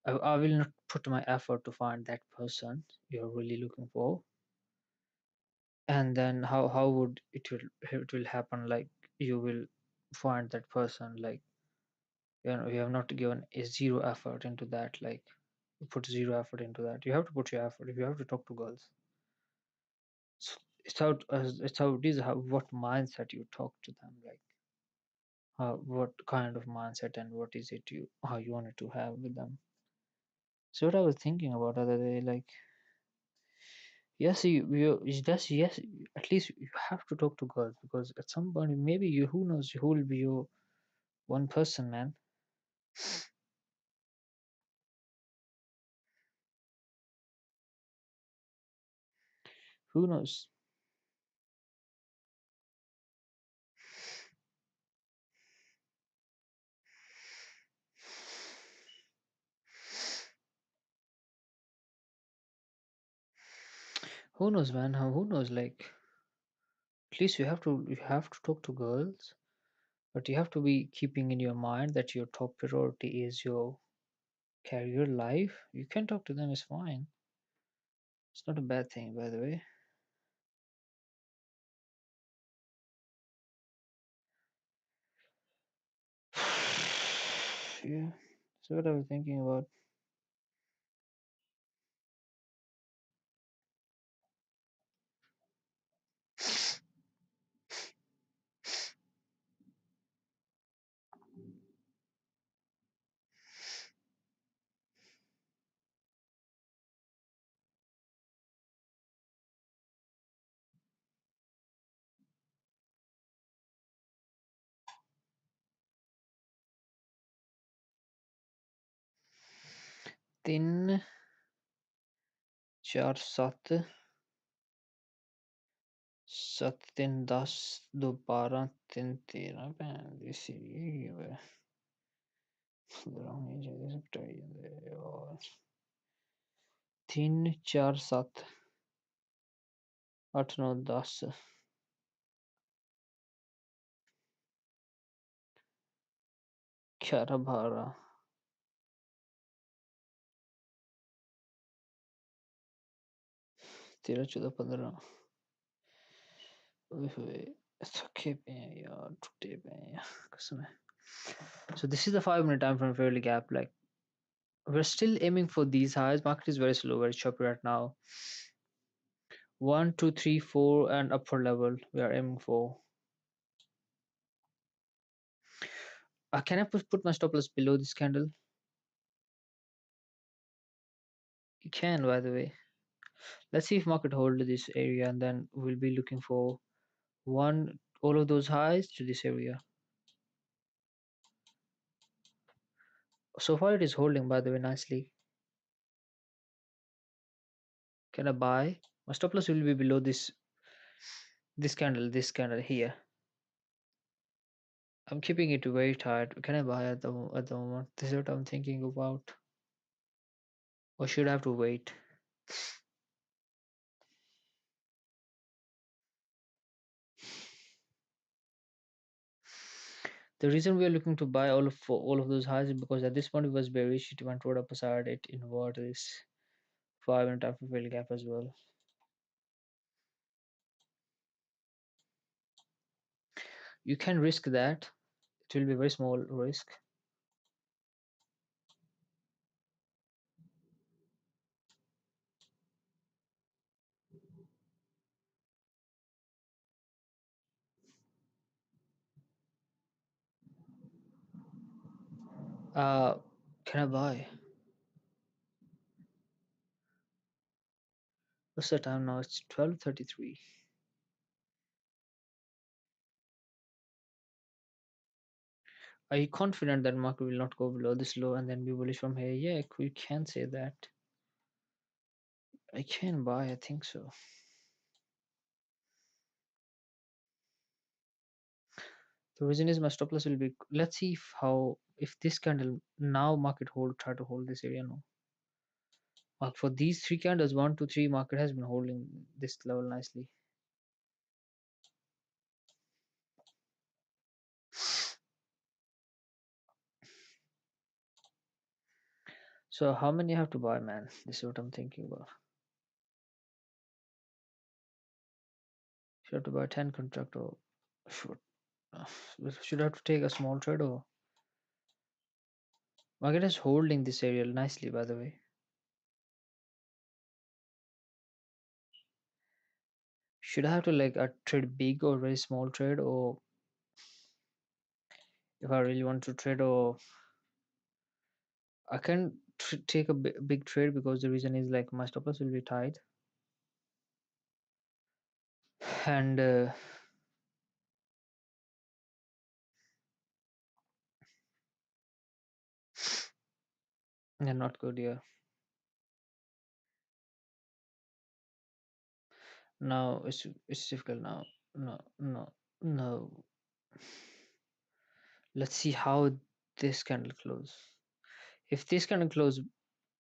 I will not put my effort to find that person you're really looking for, and then how would it will happen like you will find that person like you have not given a zero effort into that, like you put zero effort into that. You have to put your effort if you have to talk to girls. So it's how it is, how what mindset you talk to them, like what kind of mindset and what is it you how you wanted to have with them. So what I was thinking about other day, like yes, that's yes. At least you have to talk to girls because at some point, maybe you who knows who will be your one person, man. Who knows? Who knows, man? Who knows? Like at least you have to talk to girls, but you have to be keeping in your mind that your top priority is your career life. You can talk to them. It's fine. It's not a bad thing, by the way. Yeah. So what I was thinking about. तीन चार सात सत्त तीन 10 2 12 3 13 भैन दी सीरी और 3 4 7 8 9 10 11 12 13 14 15 ओए होए It's okay be यार टूटे पे हैं कसम है. So this is the 5 minute time frame fairly gap. Like we're still aiming for these highs. Market is very slow, very choppy right now. One, two, three, four, and upper level we are aiming for. Can I put my stop loss below this candle? You can, by the way. Let's see if market hold this area, and then we'll be looking for one all of those highs to this area. So far, it is holding, by the way, nicely. Can I buy? My stop loss will be below this candle here. I'm keeping it very tight. Can I buy at the moment? This is what I'm thinking about. Or should I have to wait? The reason we are looking to buy all of those highs is because at this point it was bearish. It went toward upper side. It inverted this 5 minute after failed gap as well. You can risk that. It will be a very small risk. Uh, can I buy? What's the time now? It's 12:33. Are you confident that market will not go below this low and then be bullish from here? Yeah, you can say that. I can buy. I think so. The reason is my stop loss will be. Let's see if this candle now market try to hold this area now. For these three candles, one, two, three, market has been holding this level nicely. So how many I have to buy, man? This is what I'm thinking about. Should I have to buy 10 contract or should uh, should I have to take a small trade or market is holding this area nicely, by the way. Should I have to like a trade big or very small trade, or if I really want to trade, or I can take a big trade because the reason is like my stop loss will be tight and yeah, not good. Yeah. Now it's difficult now. No, no, no. Let's see how this candle close. If this candle close,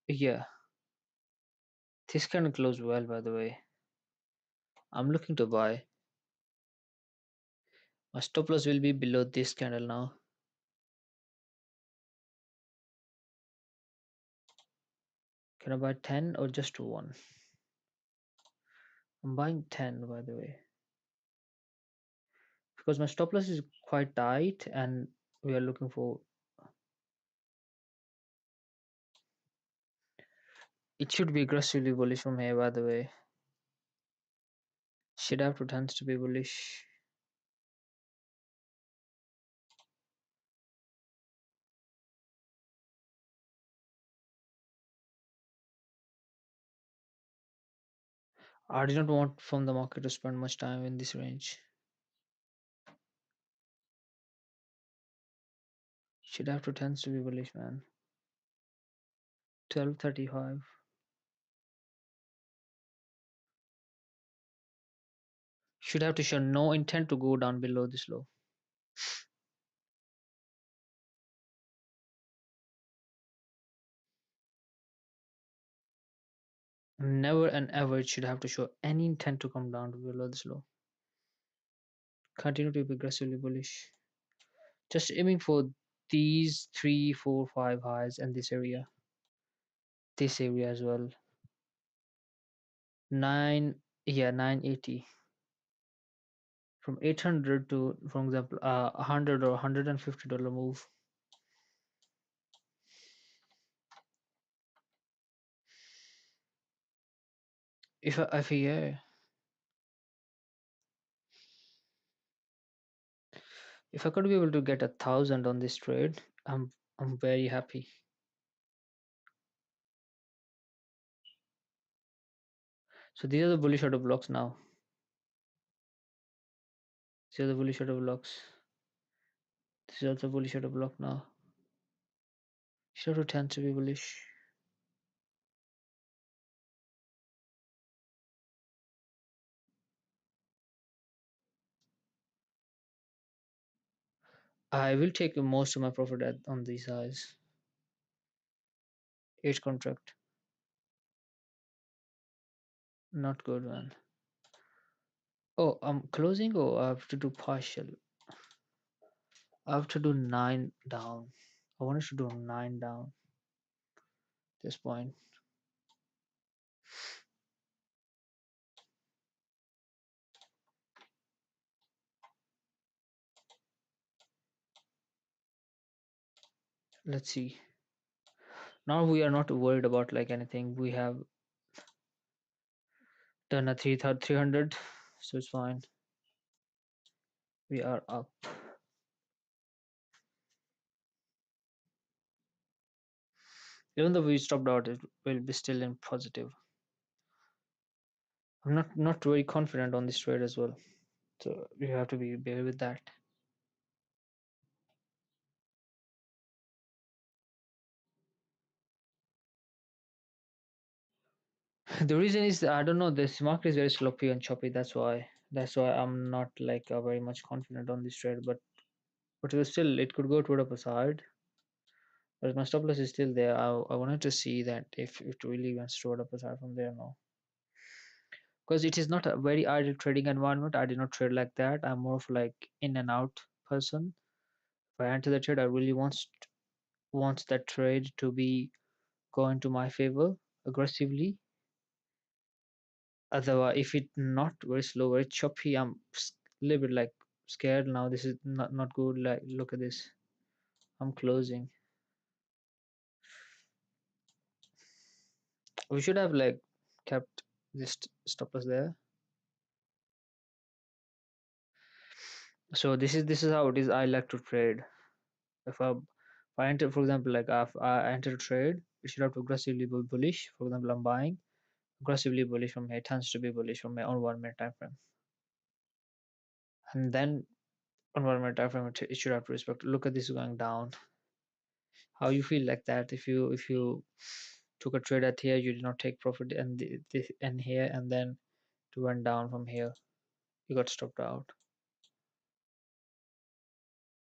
yeah, this candle close well. By the way, I'm looking to buy. My stop loss will be below this candle now. Can I buy 10 or just one? I'm buying 10, by the way, because my stop loss is quite tight and we are looking for. It should be aggressively bullish from here, by the way. Should have to tends to be bullish. I did not want from the market to spend much time in this range. Should have to tends to be bullish, man. 12:35. Should have to show no intent to go down below this low. Never and ever it should have to show any intent to come down to below this low. Continue to be aggressively bullish. Just aiming for these 3, 4, 5 highs and this area as well. 9, yeah, 980. from 800 to, for example, 100 or $150 move. If yeah, if I could be able to get 1,000 on this trade, I'm very happy. So these are the bullish order blocks now. These are the bullish order blocks. This is also bullish order block now. Shadow tends to be bullish. I will take most of my profit on these highs. 8 contract. Not good, man. Oh, I'm closing. Oh, I have to do partial. I have to do 9 down. I wanted to do 9 down at this point. Let's see. Now we are not worried about like anything. We have done a 300, so it's fine. We are up. Even though we stopped out, it will be still in positive. I'm not very confident on this trade as well, so you have to be bear with that. The reason is I don't know. This market is very sloppy and choppy. That's why I'm not like very much confident on this trade. But it was still, it could go to the upper side. But my stop loss is still there. I wanted to see that if it really wants to the upper side from there now. Because it is not a very ideal trading environment. I did not trade like that. I'm more of like in and out person. If I enter the trade, I really wants that trade to be going to my favor aggressively. Otherwise, if it not very slow, very choppy, I'm a little bit like scared now. This is not good. Like, look at this. I'm closing. We should have like kept this stop loss there. So this is how it is. I like to trade. If I enter, for example, like if I enter a trade, it should have to aggressively be bullish. For example, I'm buying aggressively bullish from here. It tends to be bullish from my own 1 minute time frame, and then on 1 minute time frame, it should have to respect. Look at this going down. How you feel like that if you took a trade at here, you did not take profit, and this and here, and then it went down from here, you got stopped out.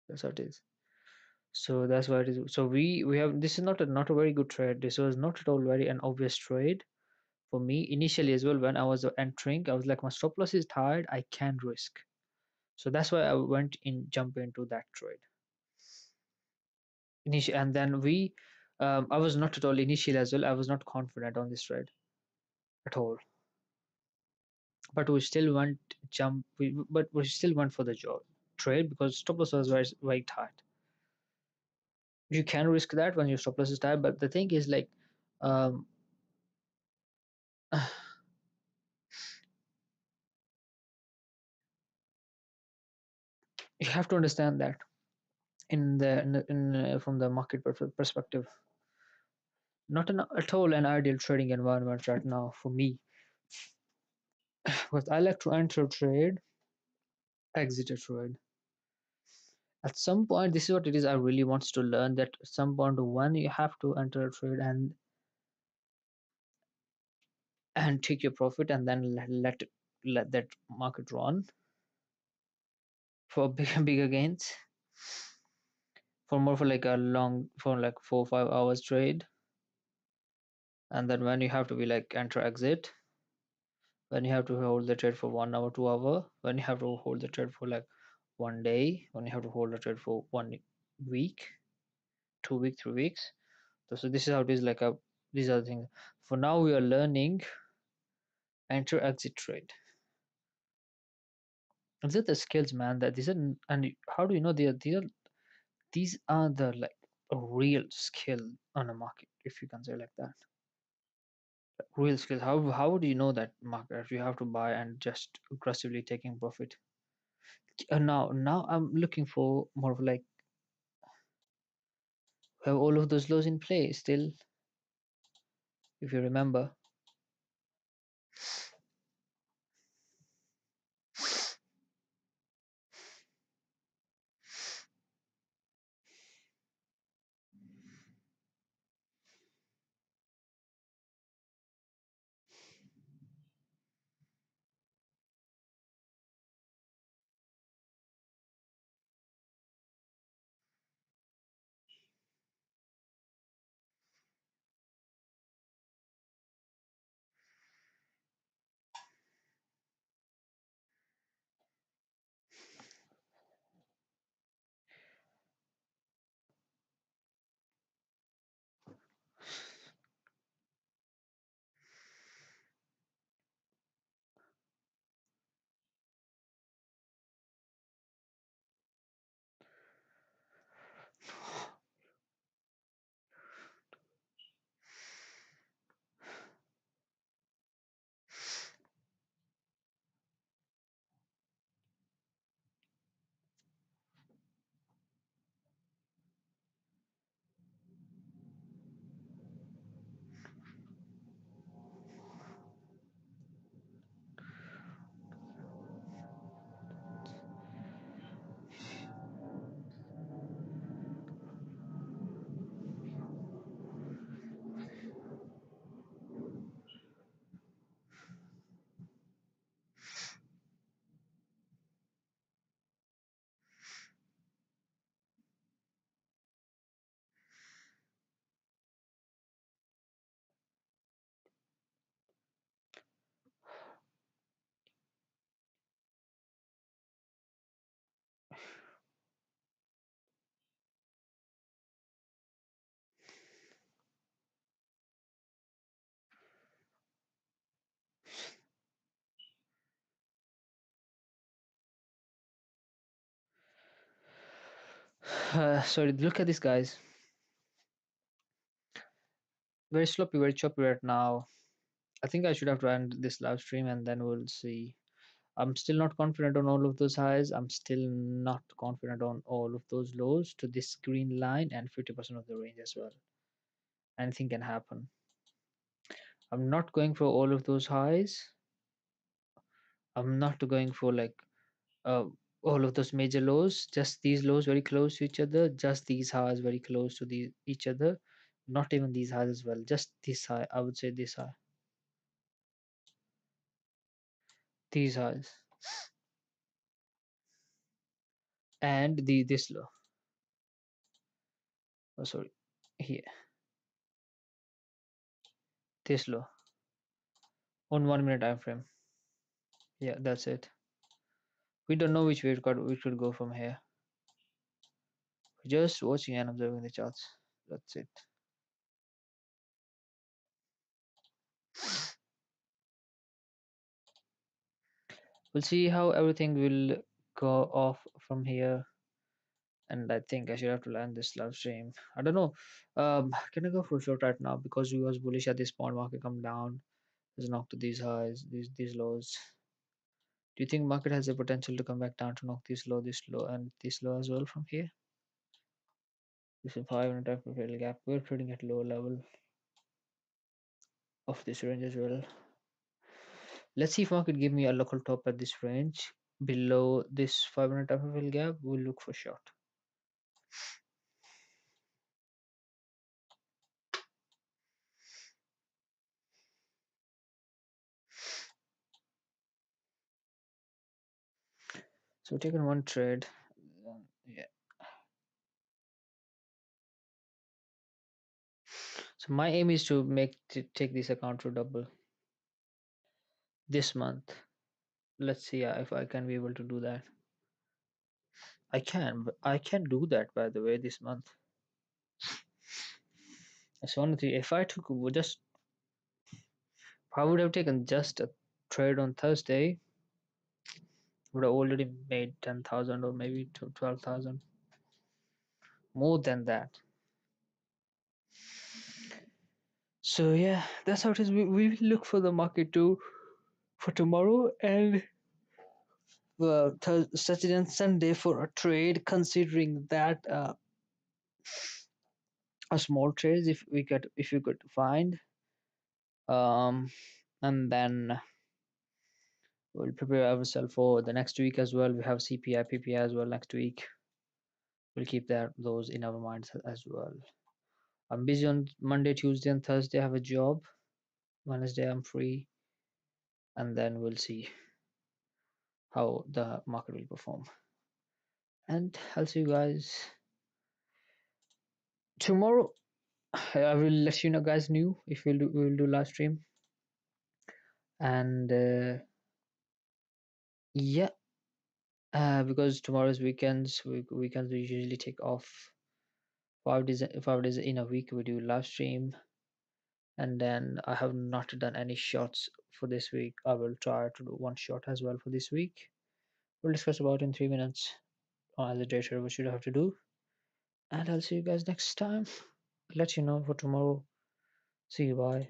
That's how it is. So that's why it is. So we have, this is not a very good trade. This was not at all very an obvious trade for me initially as well. When I was entering, I was like, my stop loss is tired, I can risk. So that's why I went in, jump into that trade initially. And then I was not at all initially as well, I was not confident on this trade at all, but we still went but we still went for the job trade because stop loss was very tight. You can risk that when your stop loss is tight, but the thing is like, um you have to understand that from the market perspective, not at all an ideal trading environment right now for me. Because I like to enter a trade, exit a trade. At some point, this is what it is. I really wants to learn that at some point when you have to enter a trade and take your profit, and then let that market run for bigger gains, for more for like a long, for like 4 or 5 hours trade. And then when you have to be like enter exit, when you have to hold the trade for 1 hour 2 hour, when you have to hold the trade for like 1 day, when you have to hold the trade for 1 week, 2 week 3 weeks. So this is how it is like a, these are the things. For now we are learning enter exit trade. These are the skills, man. That these are, and how do you know these are the like a real skill on a market, if you can say like that. Real skills. How would you know that market if you have to buy and just aggressively taking profit? Now I'm looking for more of like have all of those laws in play still, if you remember. Sorry, look at this, guys. Very sloppy, very choppy right now. I think I should have to end this live stream and then we'll see. I'm still not confident on all of those highs. I'm still not confident on all of those lows to this green line and 50% of the range as well. Anything can happen. I'm not going for all of those highs. I'm not going for like uh, all of those major lows. Just these lows very close to each other. Just these highs very close to each other. Not even these highs as well. Just this high. I would say this high. These highs and the this low. Oh, sorry. Here, this low on 1 minute time frame. Yeah, that's it. We don't know which way we should go from here. We're just watching and observing the charts. That's it. We'll see how everything will go off from here. And I think I should have to land this live stream. I don't know. Can I go for a short right now because we was bullish at this point? Market come down. There's knock to these highs, these lows. Do you think market has the potential to come back down to knock this low, and this low as well from here? This is 500 type of failure gap. We're trading at low level of this range as well. Let's see if market give me a local top at this range. Below this 500 type of failure gap, we'll look for short. So we're taking one trade. Yeah. So my aim is to take this account to double this month. Let's see if I can be able to do that. I can do that by the way this month. So honestly, if I took just, if I would have taken just a trade on Thursday, would have already made 10,000 or maybe 12,000, more than that. So yeah, that's how it is. We will look for the market too for tomorrow, and Saturday and Sunday for a trade, considering that a small trades if we could find, um and then we'll prepare ourselves for the next week as well. We have CPI, PPI as well next week. We'll keep that those in our minds as well. I'm busy on Monday, Tuesday, and Thursday. I have a job. Wednesday I'm free, and then we'll see how the market will perform. And I'll see you guys tomorrow. I will let you know, guys. New if we'll do live stream, and yeah, because tomorrow's weekends. Weekends we usually take off 5 days. 5 days in a week we do live stream, and then I have not done any shots for this week. I will try to do one shot as well for this week. We'll discuss about in 3 minutes as a day trader what should I have to do, and I'll see you guys next time. Let you know for tomorrow. See you. Bye.